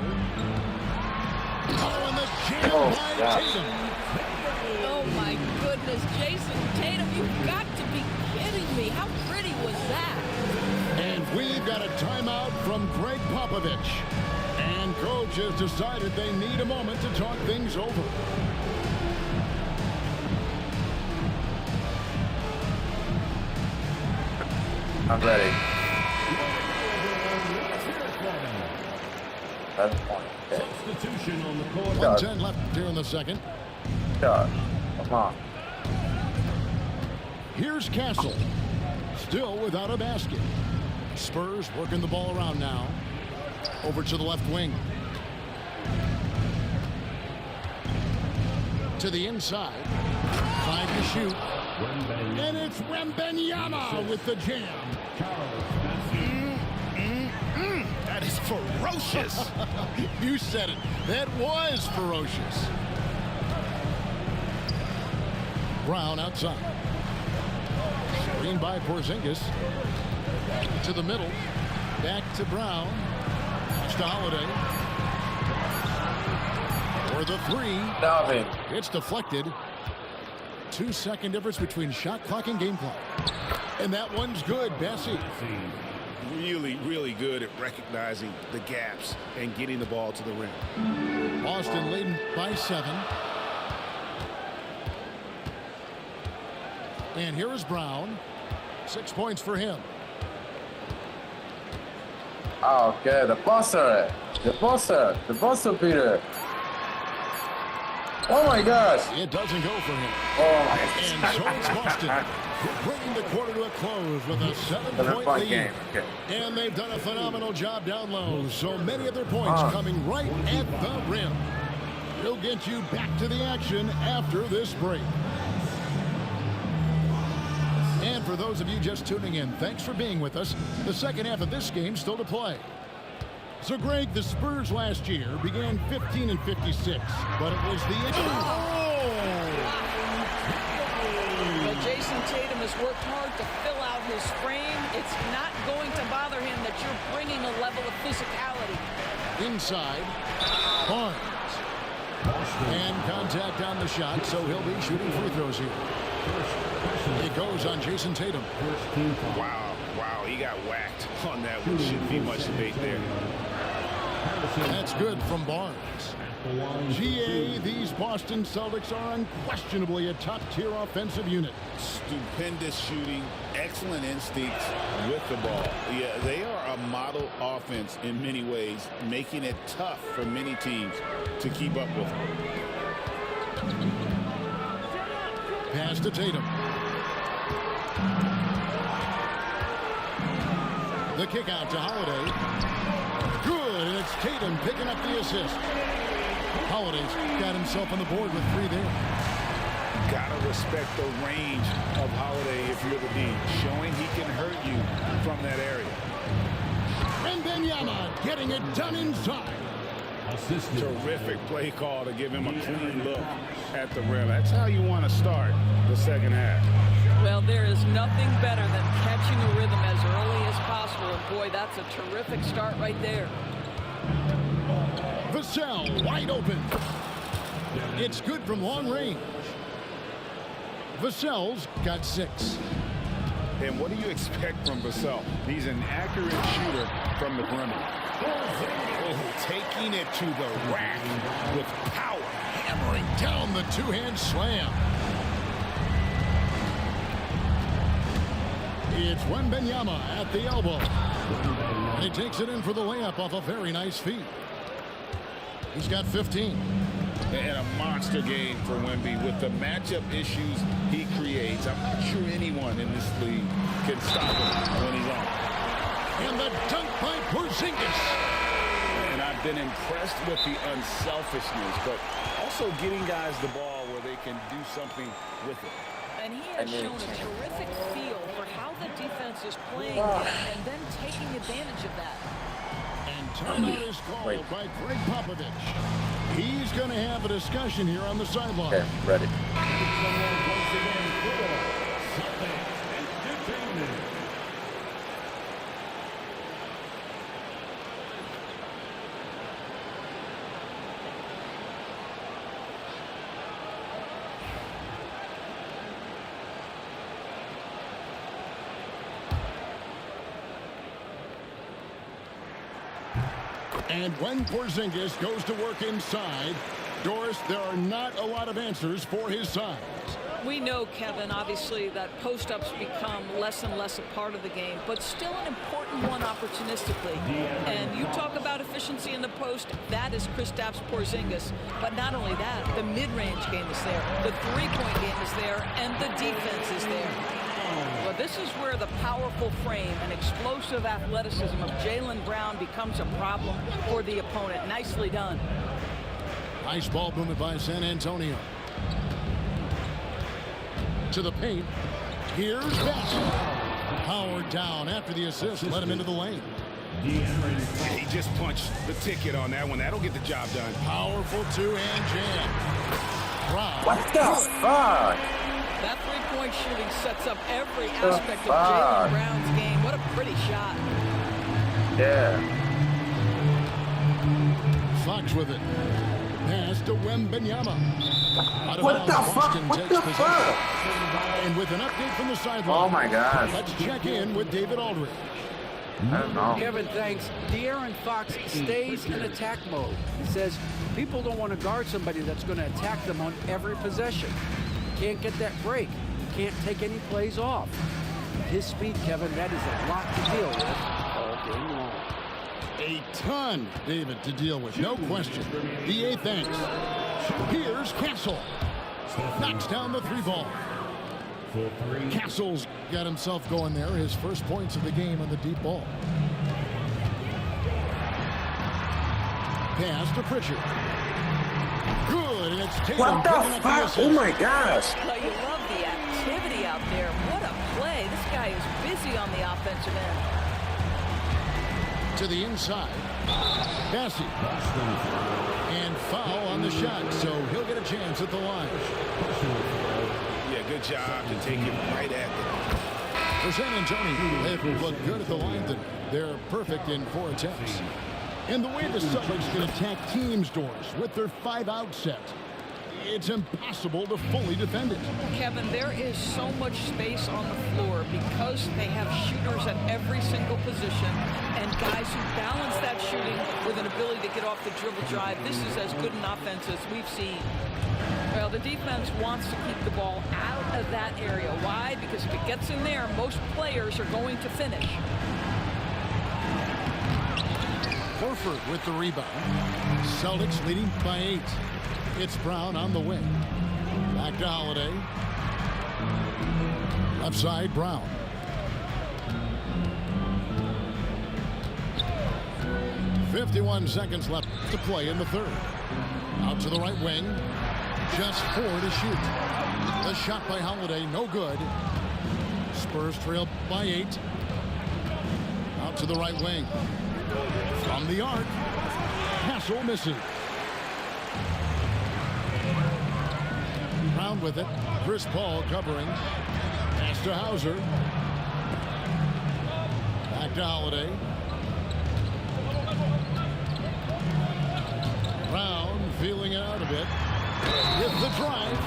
Oh, and the jam by Tatum. Oh, my goodness. Jason Tatum, you've got to be kidding me. How pretty was that? And we've got a timeout from Greg Popovich. And coach has decided they need a moment to talk things over. I'm ready. That's point. Substitution on the court. 1:10 left here in the second. Come on. Here's Castle. Still without a basket. Spurs working the ball around now. Over to the left wing. To the inside. 5 to shoot. And it's Wembanyama with the jam. That is ferocious. You said it. That was ferocious. Brown outside. Screen by Porzingis. To the middle. Back to Brown. It's to Holiday. For the 3. It's deflected. 2-second difference between shot clock and game clock. And that one's good. Bessie. Really, really good at recognizing the gaps and getting the ball to the rim. Boston leading by 7. And here is Brown. 6 points for him. Okay, the buzzer beater. Oh my gosh! It doesn't go for him. Oh my And so it's Boston. Bringing the quarter to a close with a 7-point lead. Game. Okay. And they've done a phenomenal job down low. So many of their points coming right at the rim. We'll get you back to the action after this break. And for those of you just tuning in, thanks for being with us. The second half of this game still to play. So, Greg, the Spurs last year began 15 and 56, but it was the Well, Jason Tatum has worked hard to fill out his frame. It's not going to bother him that you're bringing a level of physicality. Inside, Barnes. And contact on the shot, so he'll be shooting free throws here. It goes on Jason Tatum. Wow, he got whacked on that one. Shouldn't be much debate there. That's good from Barnes. GA, these Boston Celtics are unquestionably a top-tier offensive unit. Stupendous shooting, excellent instincts with the ball. Yeah, they are a model offense in many ways, making it tough for many teams to keep up with them. Pass to Tatum. The kick out to Holiday. Good, and it's Tatum picking up the assist. Holiday's got himself on the board with 3 there. Gotta respect the range of Holiday if you're the team, showing he can hurt you from that area. Wembanyama getting it done inside. Terrific play call to give him a clean look at the rim. That's how you want to start the second half. Well, there is nothing better than catching a rhythm as early as possible. And boy, that's a terrific start right there. Vassell wide open. It's good from long range. Vassell's got 6. And what do you expect from Vassell? He's an accurate shooter from the perimeter. Oh, taking it to the rack with power. Hammering down the two-hand slam. It's Wembanyama at the elbow. And he takes it in for the layup off a very nice feed. He's got 15. And a monster game for Wemby with the matchup issues he creates. I'm not sure anyone in this league can stop him when he's on. And the dunk by Porzingis. And I've been impressed with the unselfishness, but also getting guys the ball where they can do something with it. And he has shown a terrific feel for how the defense is playing and then taking advantage of that. And timeout is called by Greg Popovich. He's going to have a discussion here on the sideline. Okay, ready. And when Porzingis goes to work inside, Doris, there are not a lot of answers for his size. We know, Kevin, obviously, that post-ups become less and less a part of the game, but still an important one opportunistically. And you talk about efficiency in the post, that is Kristaps Porzingis. But not only that, the mid-range game is there, the three-point game is there, and the defense is there. Well, this is where the powerful frame and explosive athleticism of Jaylen Brown becomes a problem for the opponent. Nicely done. Nice ball movement by San Antonio. To the paint. Here's Best. Powered down after the assist. Let him into the lane. He just punched the ticket on that one. That'll get the job done. Powerful two-hand jam. Brown. What the fuck? That three-point shooting sets up every aspect of Jaylen Brown's game. What a pretty shot. Yeah. Fox with it. Pass to Wembanyama. What the fuck? What the fuck? And with an update from the sideline. Oh my God. Let's check in with David Aldridge. I don't know. Kevin, thanks. De'Aaron Fox stays in attack mode. He says people don't want to guard somebody that's going to attack them on every possession. Can't get that break. Can't take any plays off. His speed, Kevin, that is a lot to deal with all game long. A ton, David, to deal with, no question. The eighth thanks. Here's Castle. Knocks down the three ball. Castle's got himself going there. His first points of the game on the deep ball. Pass to Pritchard. Good, and it's Tatum. What the fuck? Oh my gosh. Well, you love the activity out there. What a play. This guy is busy on the offensive end. To the inside. Passing. And foul on the shot, so he'll get a chance at the line. Yeah, good job to take him right at them. For San Antonio, they've looked good at the line today. They're perfect in 4 attempts. And the way the Celtics can attack teams, Doris, with their 5-out set, it's impossible to fully defend it. Kevin, there is so much space on the floor because they have shooters at every single position and guys who balance that shooting with an ability to get off the dribble drive. This is as good an offense as we've seen. Well, the defense wants to keep the ball out of that area. Why? Because if it gets in there, most players are going to finish. Horford with the rebound. Celtics leading by 8. It's Brown on the wing. Back to Holiday. Left side, Brown. .51 seconds left to play in the third. Out to the right wing. Just 4 to shoot. The shot by Holiday, no good. Spurs trail by 8. Out to the right wing. From the arc. Castle misses. Brown with it. Chris Paul covering. Pass to Hauser. Back to Holiday. Brown feeling it out a bit. with the drive.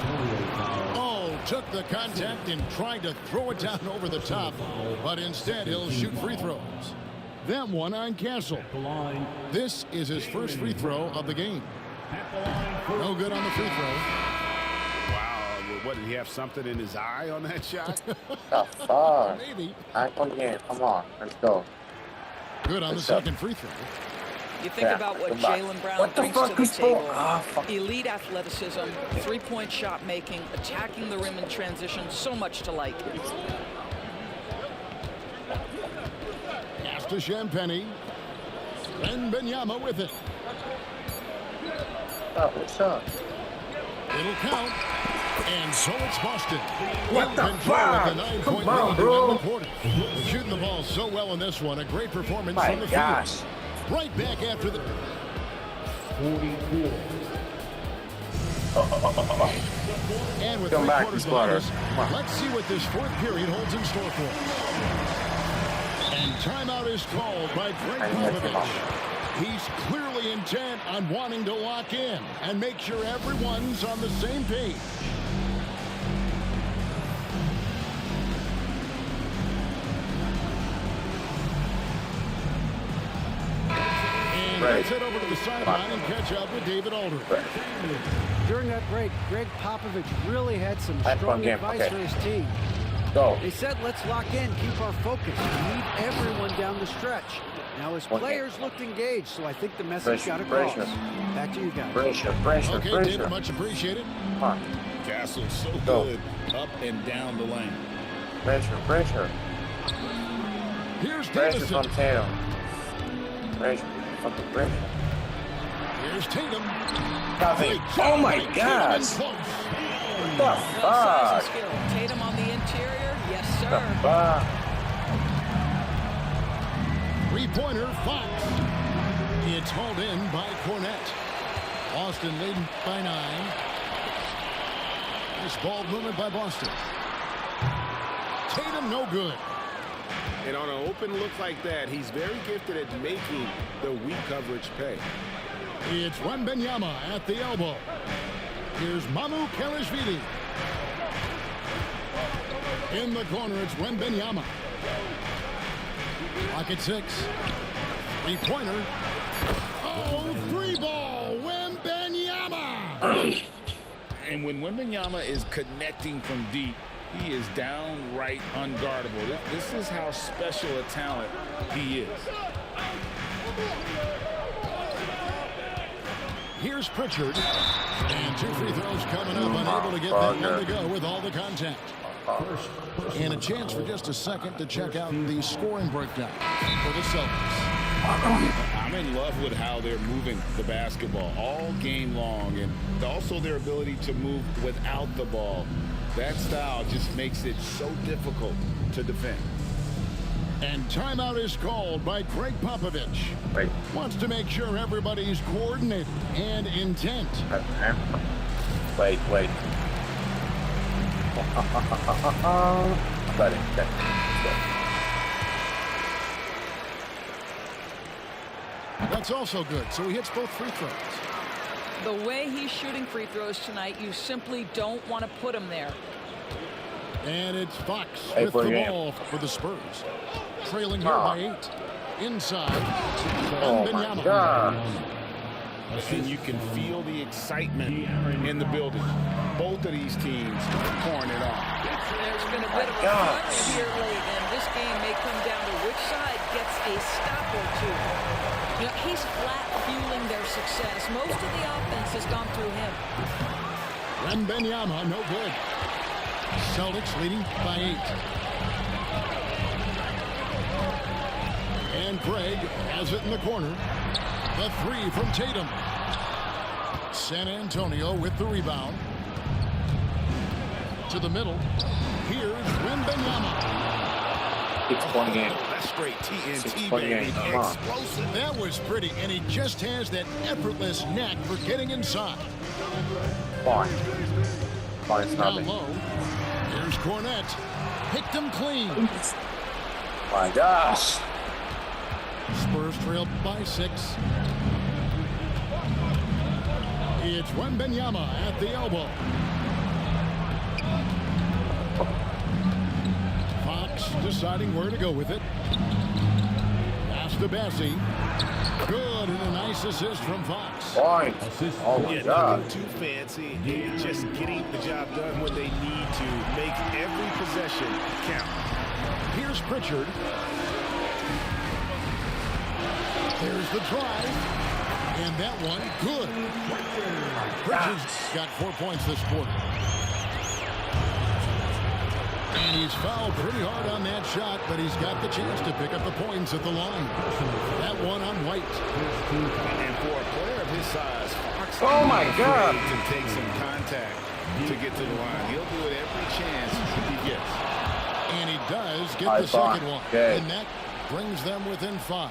Oh, took the contact and tried to throw it down over the top, but instead he'll shoot free throws. That one on Castle. This is his first free throw of the game. No good on the free throw. Wow, what, did he have something in his eye on that shot? The fuck? Maybe. Yeah, come on, let's go. Good on the second free throw. You think about what Jaylen Brown brings to the table. Elite athleticism, three-point shot making, attacking the rim in transition, so much to like. Pass to Champagny. And Benyama with it. What's up? It'll count. And so it's Boston. What the fuck? The 9-point lead throughout the quarter. Shooting the ball so well in this one. A great performance from the field. Right back after the 44. And with 3 quarters behind us, let's see what this fourth period holds in store for us. And timeout is called by Greg Popovich. He's clearly intent on wanting to lock in and make sure everyone's on the same page. Let's head over to the sideline and catch up with David Aldridge. During that break, Greg Popovich really had some strong advice for his team. They said, let's lock in, keep our focus, and lead everyone down the stretch. Now his players looked engaged, so I think the message got across. Back to you guys. Okay, David, much appreciated. Castle's so good up and down the lane. Pressure. Here's Davison. From Tatum. Pressure. Here's Tatum. Oh my God! What the fuck? Tatum on the interior, yes sir. Three-pointer, Fox. It's hauled in by Cornette. Boston leading by 9. Nice ball movement by Boston. Tatum no good. And on an open look like that, he's very gifted at making the weak coverage pay. It's Wembanyama at the elbow. Here's Mamu Kelishvili. In the corner, it's Wembanyama. Pocket 6. Three-pointer. Oh, 3-ball. Wembanyama. And when Wembanyama is connecting from deep, he is downright unguardable. This is how special a talent he is. Here's Pritchard. And 2 free throws coming up, unable to get that one to go with all the contact. And a chance for just a second to check out the scoring breakdown for the Celtics. I'm in love with how they're moving the basketball all game long, and also their ability to move without the ball. That style just makes it so difficult to defend. And timeout is called by Greg Popovich. Wants to make sure everybody's coordinated and intent. Wait. That's also good. So he hits both free throws. The way he's shooting free throws tonight, you simply don't want to put him there. And it's Fox with the ball for the Spurs. Trailing here by 8. Inside. Oh my God. And you can feel the excitement in the building. Both of these teams pouring it on. There's been a bit of a crunch here late, and this game may come down to which side gets a stop or two. You know, he's flat fueling their success. Most of the offense has gone through him. Wembanyama, no good. Celtics leading by 8. And Craig has it in the corner. The 3 from Tatum. San Antonio with the rebound. To the middle. Here's Wembanyama. 6-point game. That's straight TNT, baby. Explosive. That was pretty, and he just has that effortless knack for getting inside. Fine, Down low. Here's Cornette. Picked him clean. My gosh. Spurs trailed by 6. It's Wembenyama at the elbow. Fox deciding where to go with it. Pass to Bessie. Good, and a nice assist from Fox. Point. Oh my God. Nothing too fancy. It's just getting the job done when they need to. Make every possession count. Here's Pritchard. There's the drive. And that one, good. Pritchard's got 4 points this quarter. And he's fouled pretty hard on that shot, but he's got the chance to pick up the points at the line. That one on White. And for a player of his size, Fox Oh my God. to take some contact to get to the line. He'll do it every chance he gets. And he does get High the second five. one. Okay. And that brings them within 5.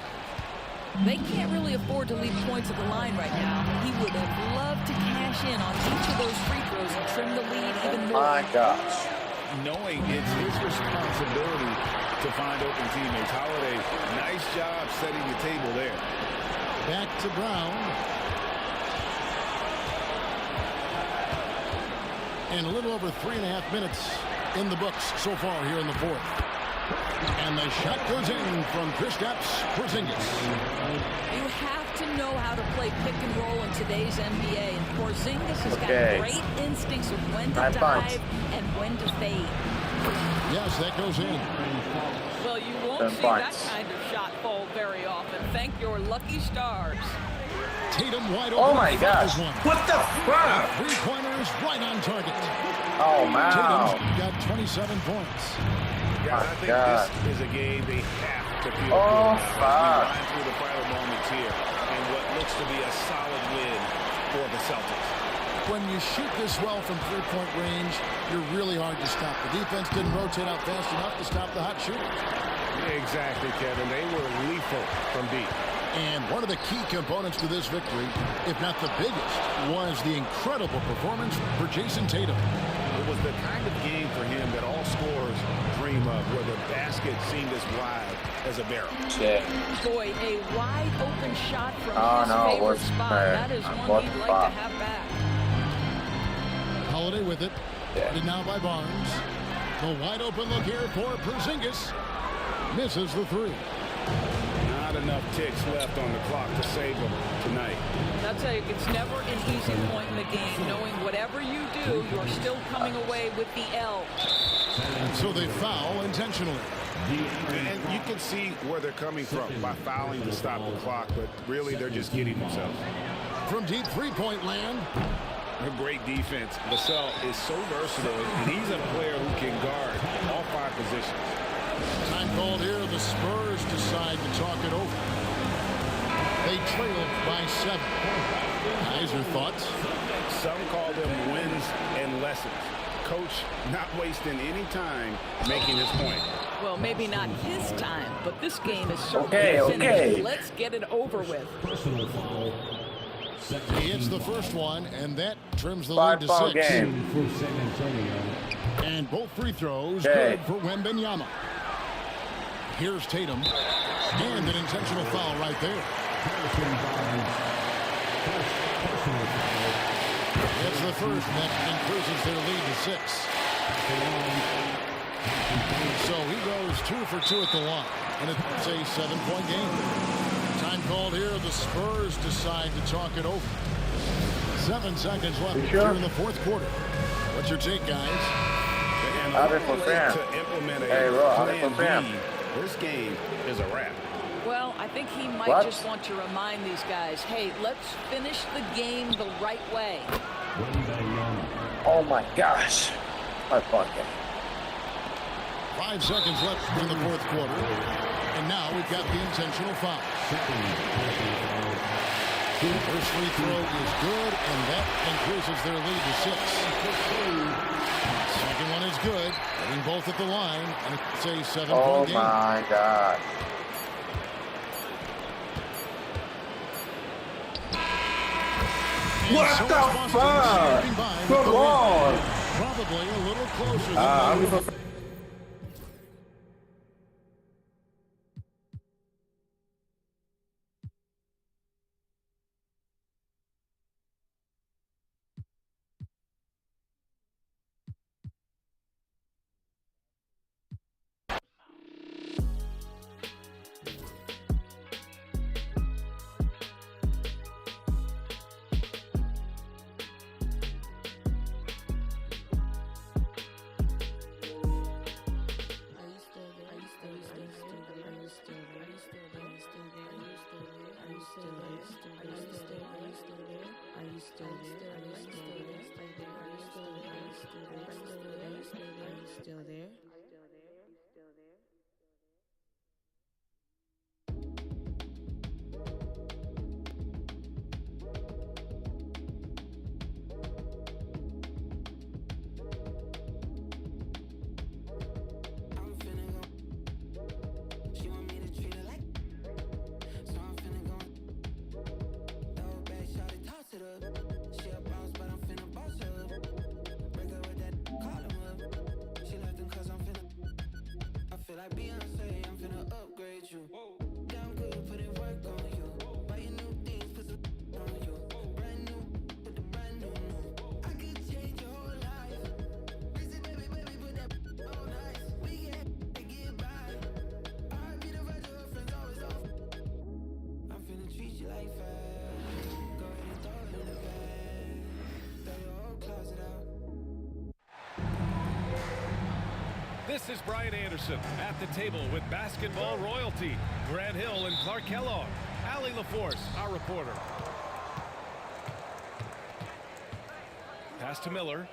They can't really afford to leave points at the line right now. He would have loved to cash in on each of those free throws and trim the lead even more. My gosh. Knowing it's his responsibility to find open teammates. Holiday, nice job setting the table there. Back to Brown. And a little over 3.5 minutes in the books so far here in the fourth. And the shot goes in from Kristaps Porzingis. You have to know how to play pick and roll in today's NBA. And Porzingis has got great instincts of when to dive and when to fade. Yes, that goes in. Well, you won't see that kind of shot fall very often. Thank your lucky stars. Tatum wide open. Oh my gosh. What the fuck? Three-pointers right on target. Oh, man. Tatum's got 27 points. Yeah, I think this is a game they have to feel Oh, good fuck. about. As we through the final moments here, and what looks to be a solid win for the Celtics. When you shoot this well from three-point range, you're really hard to stop. The defense didn't rotate out fast enough to stop the hot shooters. Exactly, Kevin. They were lethal from deep. And one of the key components to this victory, if not the biggest, was the incredible performance for Jason Tatum. It was the kind of game for him that all scorers dream of, where the basket seemed as wide as a barrel. Yeah. Boy, a wide open shot from Oh, his no, favorite what's spot. that? That is What one he'd like spot? to have back. Holiday with it. Guarded now by Barnes. The wide open look here for Porzingis. Misses the three. Not enough ticks left on the clock to save them tonight. I'll tell you, it's never an easy point in the game. Knowing whatever you do, you're still coming away with the L. And so they foul intentionally. And you can see where they're coming from by fouling to stop the clock, but really they're just kidding themselves. From deep three-point land. A great defense. Vassell is so versatile, and he's a player who can guard all 5 positions. Time called here. The Spurs decide to talk it over. They trailed by 7. Guys, your thoughts? Some call them wins and lessons. Coach not wasting any time making his point. Well, maybe not his time, but this game is certainly finished. Okay. Let's get it over with. He hits the first one, and that trims the 5 lead to foul 6. game. And both free throws Okay. good for Wembenyama. Here's Tatum. And an intentional foul right there. That's the first. That increases their lead to 6. So he goes 2 for 2 at the line. And it's a 7-point game. Time called here. The Spurs decide to talk it over. 7 seconds left here in the fourth quarter. What's your take, guys? And Out of the fan. to implement a Hey, Ro, out of the plan fan. B, this game is a wrap. Well, I think he might What? just want to remind these guys, hey, let's finish the game the right way. Oh my gosh. I fucking. 5 seconds left in the fourth quarter. And now we've got the intentional foul. First free throw is good, and that increases their lead to 6. Second one is good. Getting both at the line, and it's a 7-point game. Oh my God. And What so the it's Boston fuck? sneaking by with Come the win. on. Probably a little closer than I'm they were. gonna Still there? This is Brian Anderson at the table with basketball royalty. Grant Hill and Clark Kellogg. Allie LaForce, our reporter. Pass to Miller.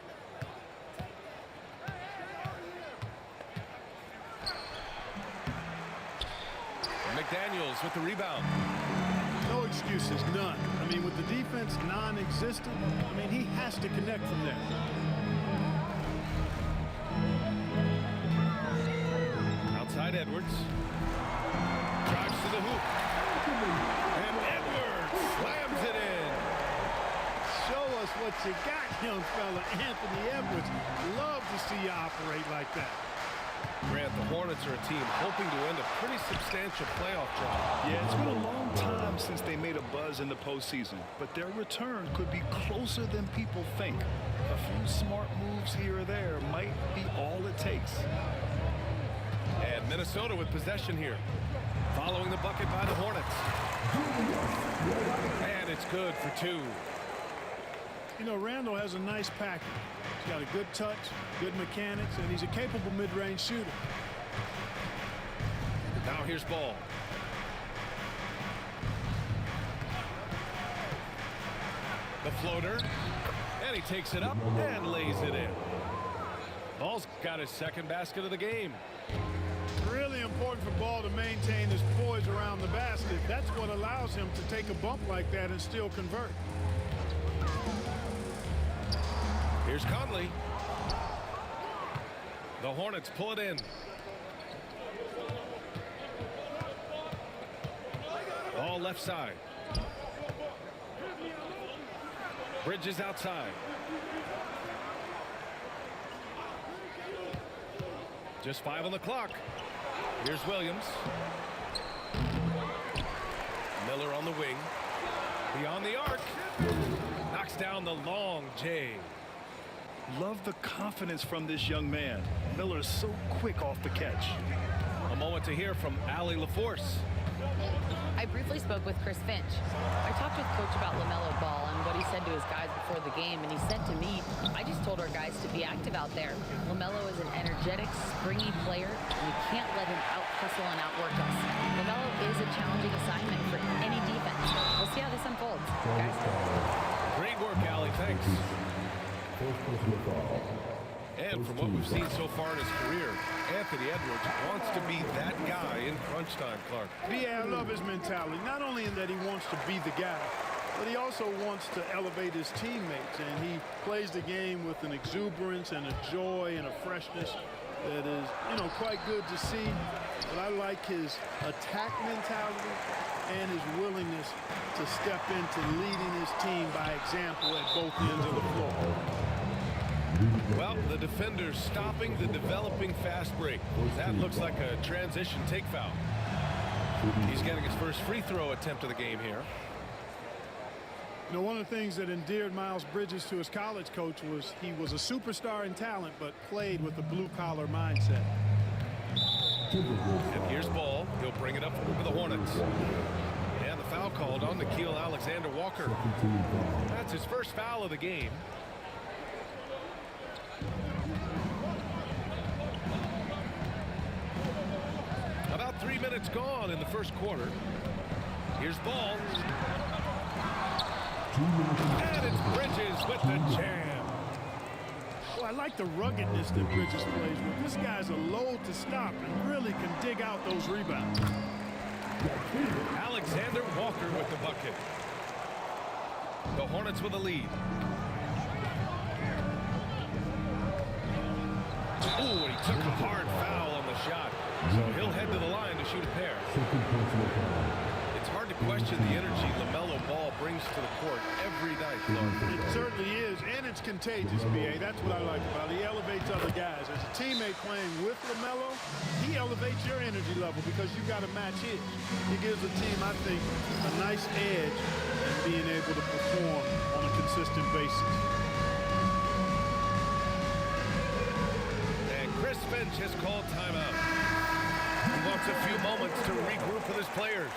McDaniels with the rebound. No excuses, none. I mean, with the defense non-existent, I mean, he has to connect from there. Outside Edwards. Drives to the hoop. And Edwards slams it in. Show us what you got, young fella. Anthony Edwards. Love to see you operate like that. Grant, the Hornets are a team hoping to win a pretty substantial playoff drive. Yeah, it's been a long time since they made a buzz in the postseason, but their return could be closer than people think. A few smart moves here or there might be all it takes. And Minnesota with possession here. Following the bucket by the Hornets. And it's good for two. You know, Randall has a nice package. He's got a good touch, good mechanics, and he's a capable mid-range shooter. Now here's Ball. The floater. And he takes it up and lays it in. Ball's got his second basket of the game. Really important for Ball to maintain his poise around the basket. That's what allows him to take a bump like that and still convert. Here's Conley. The Hornets pull it in. Ball left side. Bridges outside. Just 5 on the clock. Here's Williams. Miller on the wing. Beyond the arc. Knocks down the long J. Love the confidence from this young man. Miller is so quick off the catch. A moment to hear from Allie LaForce. I briefly spoke with Chris Finch. I talked with Coach about LaMelo Ball and what he said to his guys before the game, and he said to me, I just told our guys to be active out there. LaMelo is an energetic, springy player, and we can't let him out-hustle and outwork us. LaMelo is a challenging assignment for any defense. We'll see how this unfolds, guys. Great work, Allie. Thanks. And from what we've seen so far in his career, Anthony Edwards wants to be that guy in crunch time, Clark. Yeah, I love his mentality. Not only in that he wants to be the guy, but he also wants to elevate his teammates. And he plays the game with an exuberance and a joy and a freshness that is, you know, quite good to see. But I like his attack mentality and his willingness to step into leading his team by example at both ends of the floor. Well, the defender's stopping the developing fast break. That looks like a transition take foul. He's getting his first free throw attempt of the game here. You know, one of the things that endeared Miles Bridges to his college coach was he was a superstar in talent, but played with a blue-collar mindset. And here's Ball. He'll bring it up for the Hornets. And the foul called on Nickeil Alexander-Walker. That's his first foul of the game. About 3 minutes gone in the first quarter. Here's Ball. And it's Bridges with the jam. Well, I like the ruggedness that Bridges plays with. This guy's a load to stop and really can dig out those rebounds. Alexander Walker with the bucket. The Hornets with a lead. Oh, he took a hard foul on the shot. So he'll head to the line to shoot a pair. It's hard to question the energy LaMelo Ball brings to the court every night, Clark. It certainly is, and it's contagious, B.A. That's what I like about it. He elevates other guys. As a teammate playing with LaMelo, he elevates your energy level because you got to match his. He gives the team, I think, a nice edge in being able to perform on a consistent basis. And Chris Finch has called timeout. He wants a few moments to regroup with his players.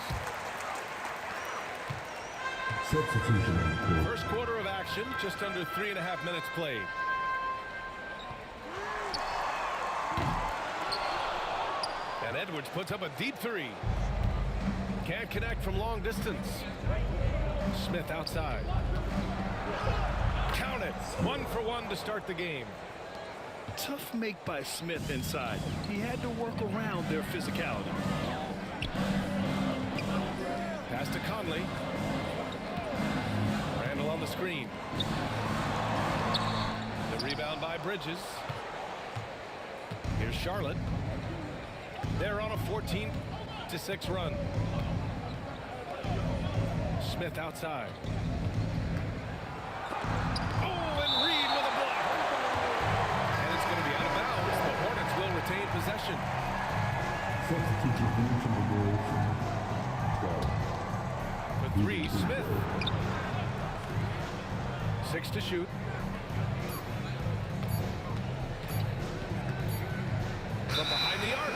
Substitution. First quarter of action, just under 3.5 minutes played. And Edwards puts up a deep three. Can't connect from long distance. Smith outside. Count it. 1 for 1 to start the game. Tough make by Smith inside. He had to work around their physicality. Pass to Conley. Randall on the screen. The rebound by Bridges. Here's Charlotte. They're on a 14-6 run. Smith outside. Oh, and Reed with a block. And it's going to be out of bounds. The Hornets will retain possession. For three, Smith. 6 to shoot. From behind the arc.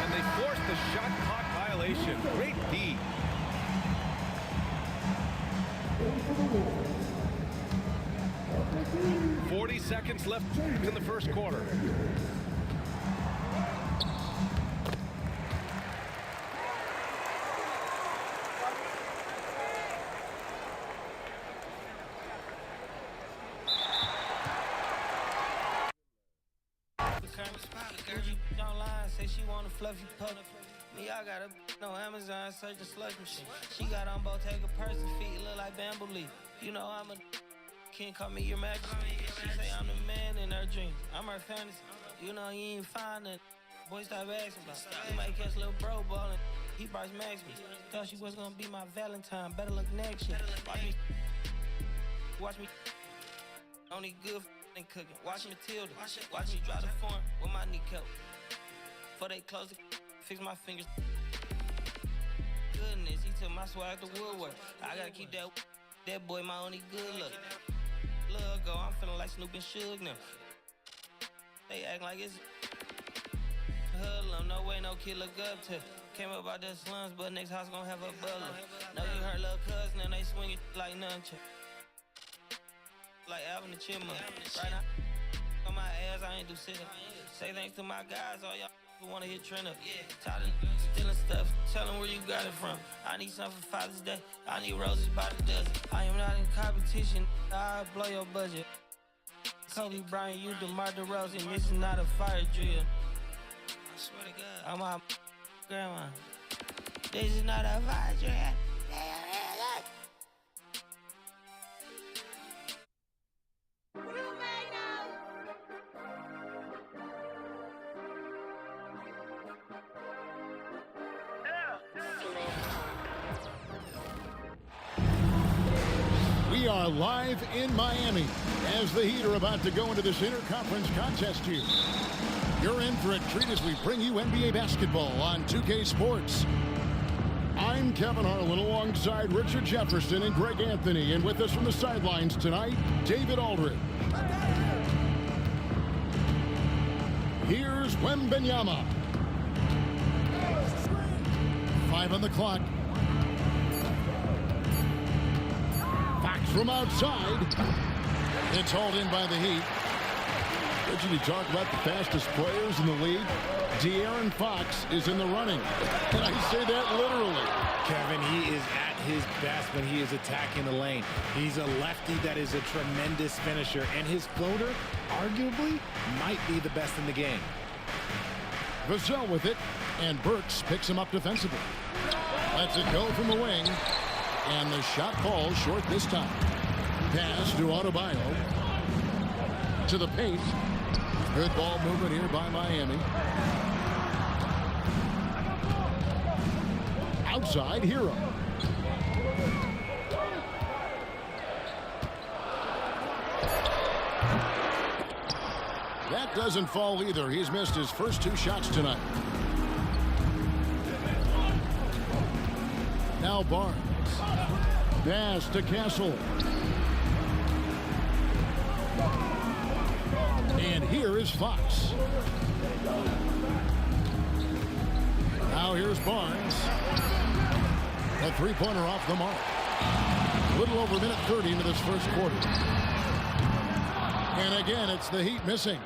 And they forced the shot clock violation. Great D. $40 seconds left in the first quarter. Fluffy pup. Me, I got a no Amazon search a slush machine. She got on Bottega Person feet, look like bamboo leaf. You know I'm a can't call me your majesty. She say I'm the man in her dreams. I'm her fantasy. You know you ain't find it. Boy, stop asking about. You might catch little bro ballin'. He Bryce Max me. Thought she was gonna be my Valentine. Better look next year. Watch me. Only good and cooking. Watch Matilda. Watch me drive the form with my kneecap. Before they close it, fix my fingers. Goodness, he took my swag to Woodward. I gotta keep that boy my only good look. Look ago, I'm feeling like Snoop and Suge now. They act like it's hoodlum. No way, no kid look up to. Came up out the slums, but next house gonna have a butler. Know you heard little cousin and they swing it like nunchuck. Like Alvin the Chipmunk. Right now, on my ass, I ain't do shit. Say thanks to my guys, all y'all who wanna hit trend up. Tired of stealing stuff, tell them where you got it from. I need something for Father's Day, I need roses by the dozen. I am not in competition, I'll blow your budget. Kobe Bryant, you DeMar DeRozan, this is not a fire drill. I swear to God, I'm my grandma. This is not a fire drill. We are live in Miami as the Heat are about to go into this interconference contest here. You're in for a treat as we bring you NBA basketball on 2K Sports. I'm Kevin Harlan alongside Richard Jefferson and Greg Anthony, and with us from the sidelines tonight, David Aldridge. Here's Wembanyama. 5 on the clock. Fox from outside. It's hauled in by the Heat. Richard, you talk about the fastest players in the league. De'Aaron Fox is in the running. And I say that literally. Kevin, he is at his best when he is attacking the lane. He's a lefty that is a tremendous finisher, and his floater, arguably, might be the best in the game. Vassell with it, and Burks picks him up defensively. Lets it go from the wing, and the shot falls short this time. Pass to Adebayo. To the paint. Good ball movement here by Miami. Outside, Hero. That doesn't fall either. He's missed his first 2 shots tonight. Now Barnes. Pass to Castle. And here is Fox. Now here's Barnes. A 3-pointer off the mark. A little over a minute 30 into this first quarter. And again, it's the Heat missing.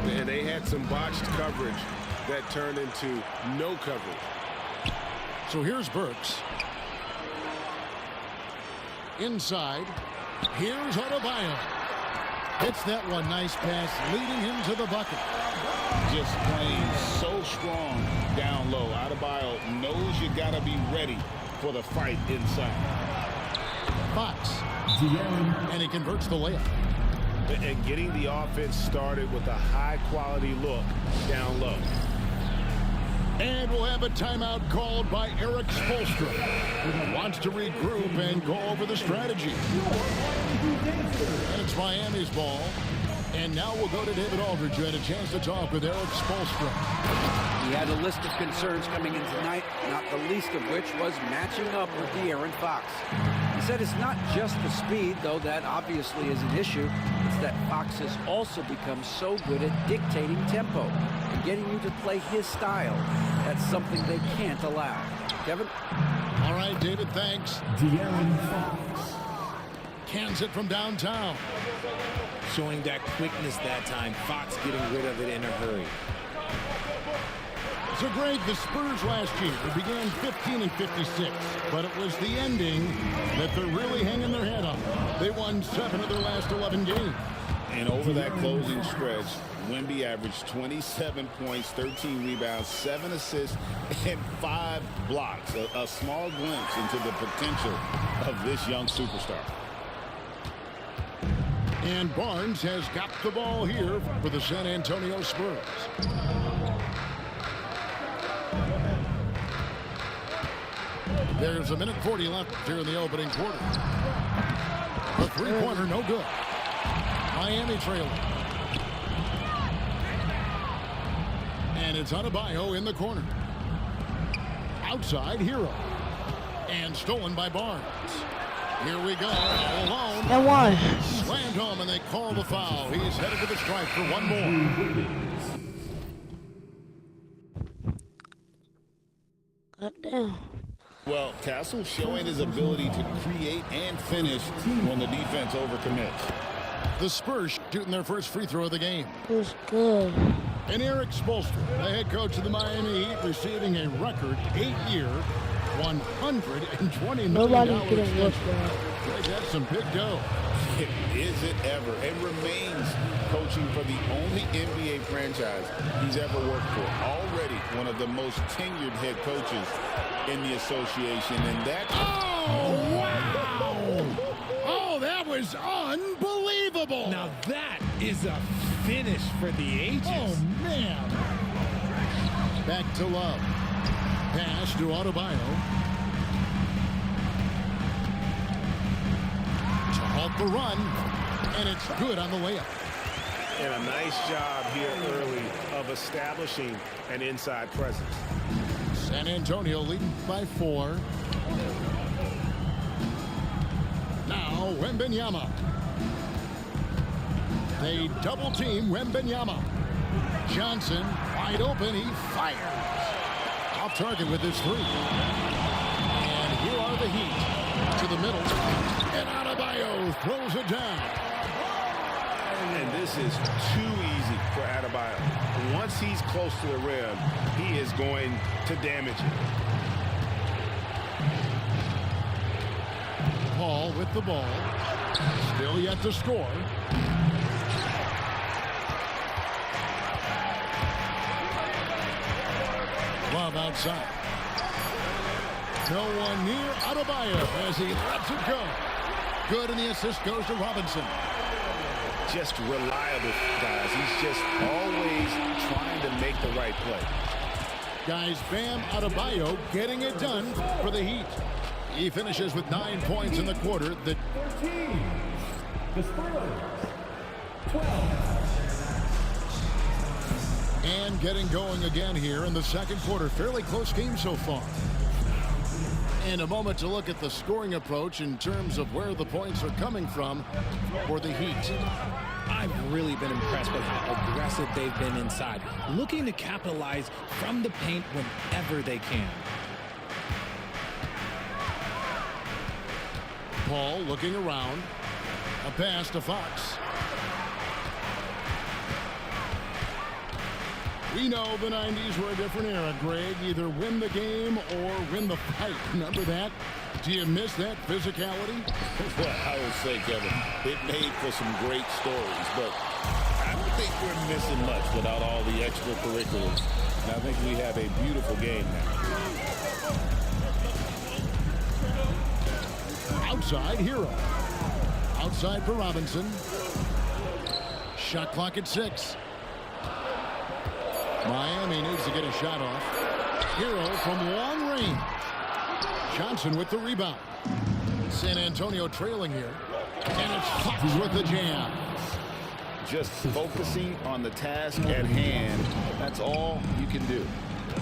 And they had some botched coverage that turned into no coverage. So here's Burks. Inside. Here's Adebayo. Hits that one. Nice pass, leading him to the bucket. Just playing so strong down low. Adebayo knows you got to be ready for the fight inside. Fox. And he converts the layup. And getting the offense started with a high-quality look down low. And we'll have a timeout called by Eric Spoelstra, who wants to regroup and go over the strategy. And it's Miami's ball. And now we'll go to David Aldridge, who had a chance to talk with Eric Spoelstra. He had a list of concerns coming in tonight, not the least of which was matching up with De'Aaron Fox. He said it's not just the speed, though that obviously is an issue. It's that Fox has also become so good at dictating tempo and getting you to play his style. That's something they can't allow. Kevin? All right, David, thanks. De'Aaron Fox. Cans it from downtown. Showing that quickness that time. Fox getting rid of it in a hurry. So, Greg, the Spurs last year began 15-56, but it was the ending that they're really hanging their head on. They won 7 of their last 11 games. And over that closing stretch, Wemby averaged 27 points, 13 rebounds, 7 assists, and 5 blocks. A small glimpse into the potential of this young superstar. And Barnes has got the ball here for the San Antonio Spurs. There's a minute 40 left here in the opening quarter. The three-pointer, no good. Miami trailing. And it's Adebayo in the corner. Outside, Hero. And stolen by Barnes. Here we go, all alone. And one. Slammed home, and they call the foul. He's headed to the strike for one more. Goddamn. Well, Castle showing his ability to create and finish when the defense overcommits. The Spurs shooting their first free throw of the game. It's good. And Eric Spoelstra, the head coach of the Miami Heat, receiving a record 8-year, $120 million. Nobody could have watched that. That's some big dough. Is it ever? And remains coaching for the only NBA franchise he's ever worked for. Already one of the most tenured head coaches in the association. And that's... Oh, wow! Oh, that was unbelievable! Now that is a finish for the ages. Oh, man! Back to Love. Pass to Adebayo. To halt the run, and it's good on the layup. And a nice job here early of establishing an inside presence. San Antonio leading by 4. Now Wembanyama. They double team Wembanyama. Johnson wide open. He fires. Off target with his 3. And here are the Heat to the middle. And Adebayo throws it down. And this is too easy for Adebayo. Once he's close to the rim, he is going to damage it. Paul with the ball. Still yet to score. Love outside. No one near Adebayo as he lets it go. Good, and the assist goes to Robinson. Just reliable, guys. He's just always trying to make the right play. Guys, Bam Adebayo getting it done for the Heat. He finishes with 9 points in the quarter. The 13. The Spurs. 12. And getting going again here in the second quarter. Fairly close game so far. And a moment to look at the scoring approach in terms of where the points are coming from for the Heat. I've really been impressed with how aggressive they've been inside, looking to capitalize from the paint whenever they can. Paul looking around. A pass to Fox. We know the 90s were a different era, Greg. Either win the game or win the fight. Remember that? Do you miss that physicality? Well, I would say, Kevin, it made for some great stories, but I don't think we're missing much without all the extracurriculars. And I think we have a beautiful game now. Outside, Hero. Outside for Robinson. Shot clock at 6. Miami needs to get a shot off. Hero from long range. Johnson with the rebound. San Antonio trailing here. And it's Fox with the jam. Just focusing on the task at hand. That's all you can do.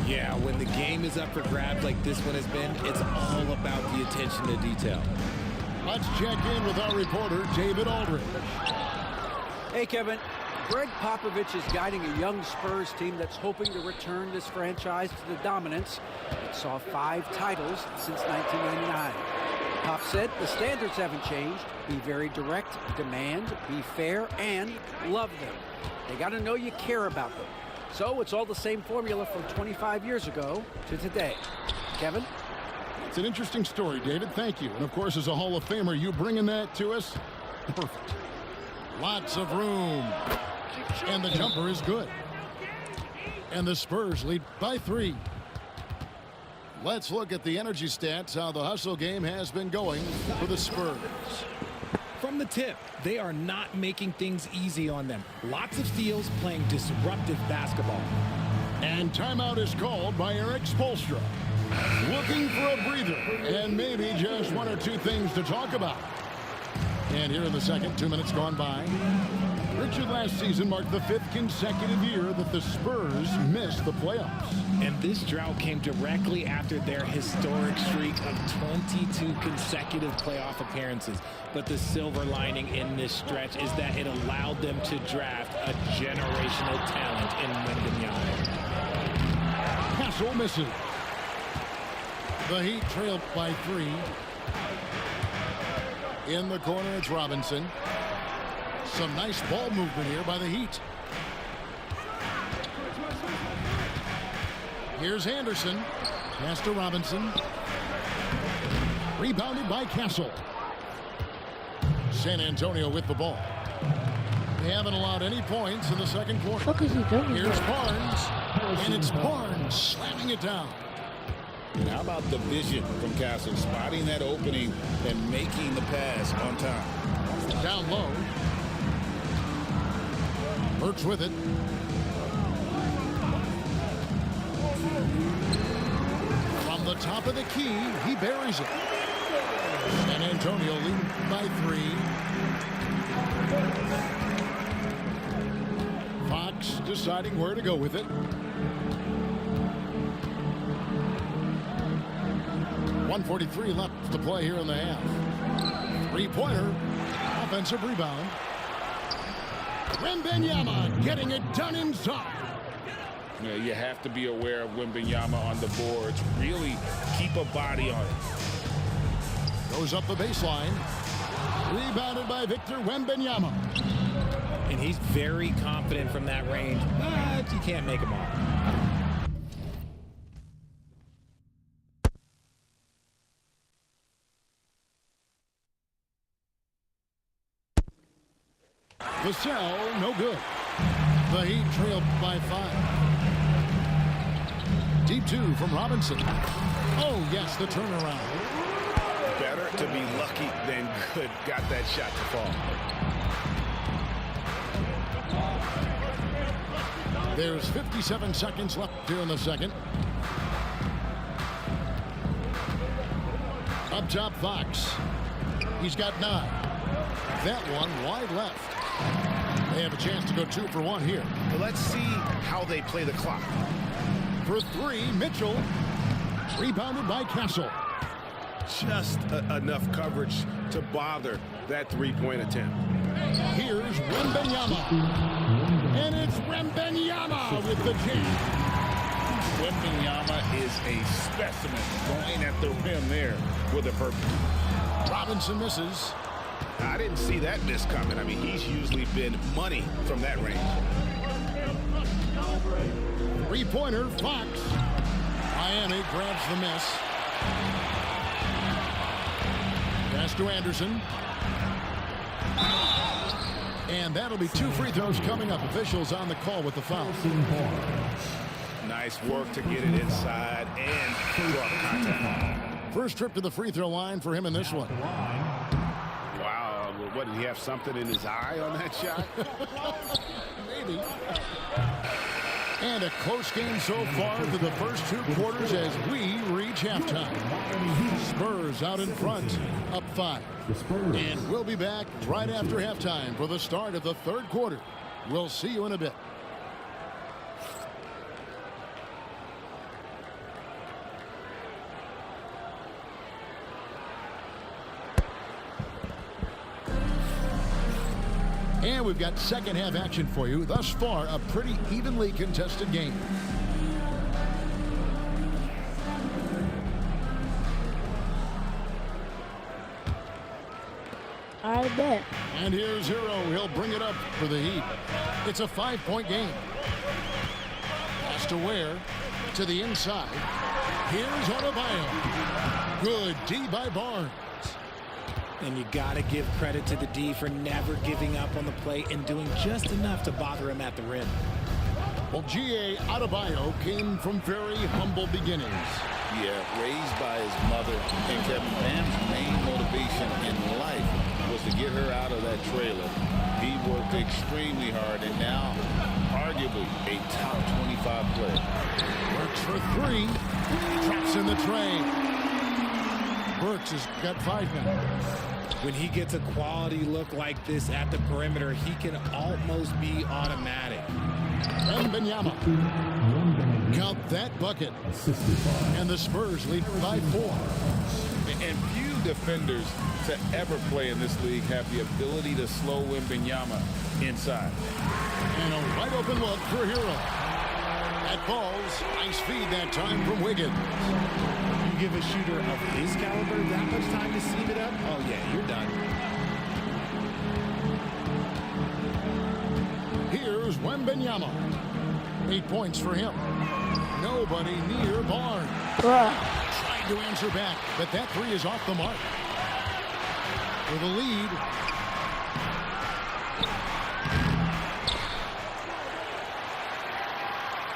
Yeah, when the game is up for grabs like this one has been, it's all about the attention to detail. Let's check in with our reporter, David Aldridge. Hey, Kevin. Greg Popovich is guiding a young Spurs team that's hoping to return this franchise to the dominance that saw 5 titles since 1999. Pop said the standards haven't changed. Be very direct, demand, be fair, and love them. They got to know you care about them. So it's all the same formula from 25 years ago to today. Kevin? It's an interesting story, David. Thank you. And, of course, as a Hall of Famer, you bringing that to us? Perfect. Lots of room. And the jumper is good. And the Spurs lead by 3. Let's look at the energy stats, how the hustle game has been going for the Spurs. From the tip, they are not making things easy on them. Lots of steals, playing disruptive basketball. And timeout is called by Eric Spoelstra. Looking for a breather and maybe just 1 or 2 things to talk about. And here in the second, 2 minutes gone by. Richard, last season marked the 5th consecutive year that the Spurs missed the playoffs. And this drought came directly after their historic streak of 22 consecutive playoff appearances. But the silver lining in this stretch is that it allowed them to draft a generational talent in Wembanyama. Castle misses. The Heat trailed by 3. In the corner, it's Robinson. Some nice ball movement here by the Heat. Here's Anderson. Pass to Robinson. Rebounded by Castle. San Antonio with the ball. They haven't allowed any points in the second quarter. What is he doing? Here's Barnes. And it's Barnes slamming it down. And how about the vision from Castle, spotting that opening and making the pass on time. Down low. Hurts with it. From the top of the key, he buries it. San Antonio leading by 3. Fox deciding where to go with it. .143 left to play here in the half. 3-pointer. Offensive rebound. Wembanyama getting it done inside. You know, you have to be aware of Wembanyama on the boards. Really keep a body on it. Goes up the baseline. Rebounded by Victor Wembanyama. And he's very confident from that range, but you can't make him all. Vassell, no good. The Heat trailed by 5. Deep 2 from Robinson. Oh, yes, the turnaround. Better to be lucky than good. Got that shot to fall. There's 57 seconds left here in the second. Up top, Fox. He's got 9. That one wide left. They have a chance to go 2 for 1 here. Well, let's see how they play the clock. For 3, Mitchell. Rebounded by Castle. Just enough coverage to bother that three-point attempt. Here's Wembanyama. And it's Wembanyama with the jam. Wembanyama is a specimen going at the rim there with a purpose. Robinson misses. I didn't see that miss coming. I mean, he's usually been money from that range. Three-pointer, Fox. Miami grabs the miss. Pass to Anderson. And that'll be 2 free throws coming up. Officials on the call with the foul. Nice work to get it inside and draw contact. First trip to the free throw line for him in this one. Wow, what, did he have something in his eye on that shot? Maybe. And a close game so far through the first 2 quarters as we reach halftime. Spurs out in front, up 5. And we'll be back right after halftime for the start of the 3rd quarter. We'll see you in a bit. And we've got second half action for you. Thus far, a pretty evenly contested game. I bet. And here's Hero. He'll bring it up for the Heat. It's a 5-point game. Pass to Ware. To the inside. Here's Adebayo. Good D by Barnes. And you got to give credit to the D for never giving up on the play and doing just enough to bother him at the rim. Well, G.A. Adebayo came from very humble beginnings. Yeah, raised by his mother. And Kevin Pam's main motivation in life was to get her out of that trailer. He worked extremely hard and now arguably a top 25 player. Works for 3. Traps in the tray. Burks has got 5 now. When he gets a quality look like this at the perimeter, he can almost be automatic. Wembanyama. Count that bucket. And the Spurs lead by 4. And few defenders to ever play in this league have the ability to slow Wembanyama inside. And a wide open look for Hero. That falls. Nice feed that time from Wiggins. You give a shooter of his caliber that much time to seam it up? Oh, yeah, you're done. Here's Wembanyama. 8 points for him. Nobody near Barnes. Trying to answer back, but that 3 is off the mark. For the lead.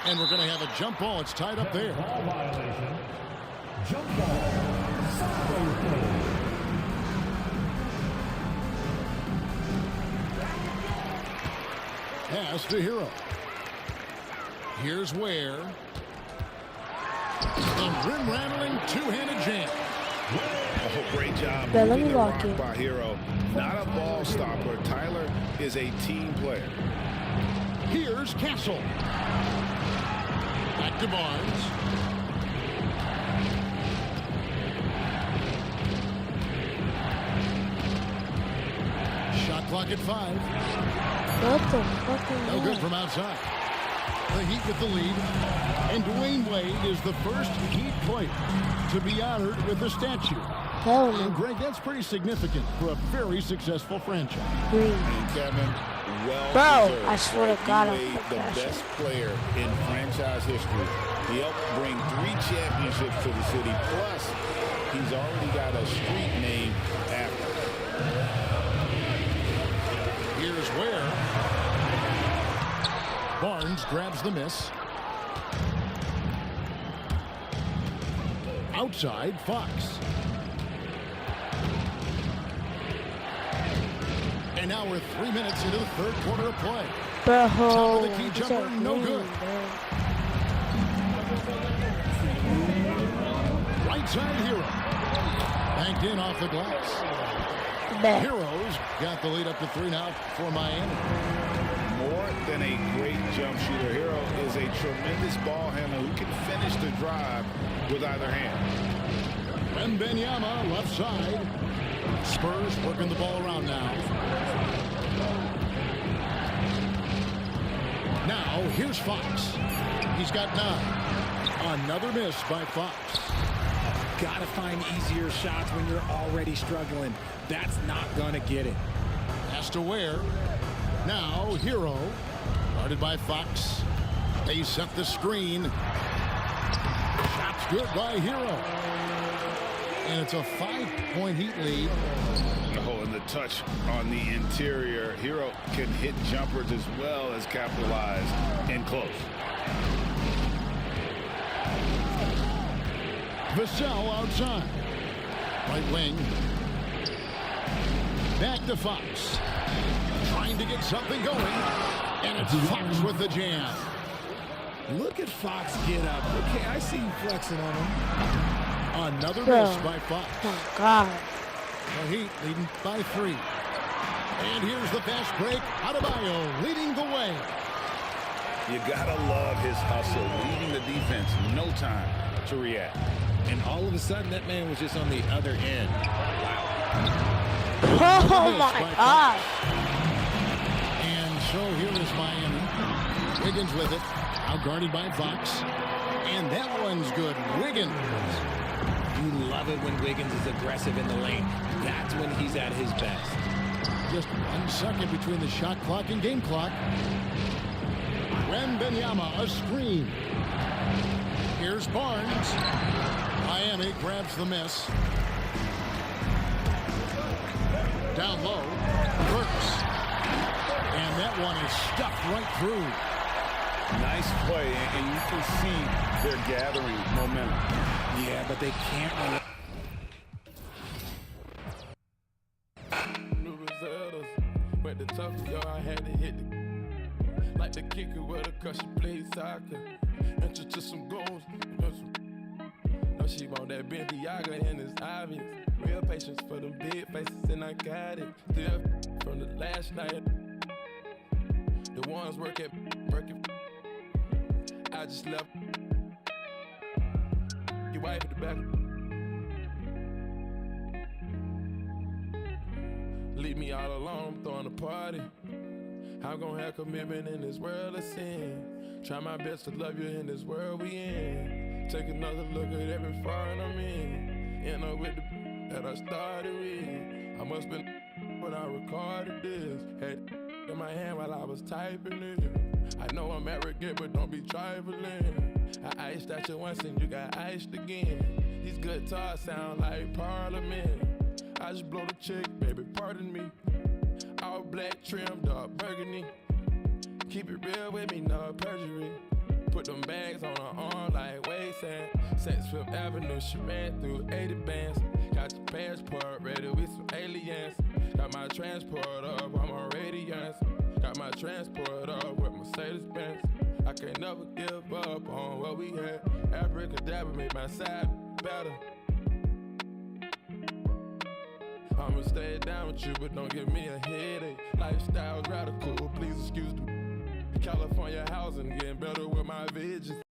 And we're going to have a jump ball. It's tied up there. Ball violation. Jump ball. Sideways play. Pass to Hero. Here's Ware. A rim-rattling two-handed jam. Oh, great job Yeah, let moving me the lock rock it. by Hero. Not a ball stopper. Tyler is a team player. Here's Castle. Back to Barnes. Shot clock at 5. What the fuck is No good that? from outside. The Heat with the lead. And Dwayne Wade is the first Heat player to be honored with a statue. Hell no. And Greg, that's pretty significant for a very successful franchise. Green. And Kevin, well Bro, deserved. I swear to God, D-Wade, the best player in franchise history. He helped bring 3 championships to the city. Plus, he's already got a street named after him. Here's where Barnes grabs the miss. Outside, Fox. And now we're 3 minutes into the third quarter of play. Top of the key jumper, no good. Right side, Hero. Banked in off the glass. Heroes got the lead up to 3 now for Miami. More than a great jump shooter, Hero is a tremendous ball handler who can finish the drive with either hand. Wembanyama, left side. Spurs working the ball around now. Now, here's Fox. He's got 9. Another miss by Fox. Gotta find easier shots when you're already struggling. That's not gonna get it. Has to wear. Now, Hero. Guarded by Fox. They set the screen. Shot's good by Hero. And it's a 5-point Heat lead. Oh, and the touch on the interior. Hero can hit jumpers as well as capitalize in close. Vassell outside. Right wing. Back to Fox. Trying to get something going. And it's Fox with the jam. Look at Fox get up. Okay, I see you flexing on him. Another miss by Fox. Oh, God. The Heat leading by 3. And here's the fast break. Adebayo leading the way. You gotta love his hustle, leading the defense. No time to react. And all of a sudden, that man was just on the other end. Wow. Oh, my gosh. And so here is Miami. Wiggins with it. Outguarded by Fox. And that one's good. Wiggins. You love it when Wiggins is aggressive in the lane. That's when he's at his best. Just 1 second between the shot clock and game clock. Wembanyama, a screen. Here's Barnes. Miami grabs the miss. Down low. Works. And that one is stuffed right through. Nice play, and you can see they're gathering momentum. Yeah, but they can't run. Went to tough, yo, I had to hit the like the kicker with her, cause she played soccer. Enter to some goals. No, she want that Bentiaga, and it's obvious. Real patience for them big faces, and I got it. Still from the last night. The ones working. I just left. Your wife at the back. Leave me all alone, I'm throwing a party. I'm gonna have commitment in this world of sin. Try my best to love you in this world we in. Take another look at every foreign I'm in. End up with the that I started with. I must been when I recorded this. Had in my hand while I was typing it. I know I'm arrogant, but don't be trifling. I iced at you once and you got iced again. These guitars sound like Parliament. I just blow the chick, baby, pardon me. All black trim, dark burgundy. Keep it real with me, no perjury. Put them bags on her arm like waysand. Sex Fifth Avenue, she ran through 80 bands. Got your passport ready with some aliens. Got my transport up, I'm on radiance. Got my transport up with Mercedes-Benz. I can't never give up on what we had. Abracadabra made my side better. I'ma stay down with you, but don't give me a headache. Lifestyle's radical, please excuse me. California housing, getting better with my visions.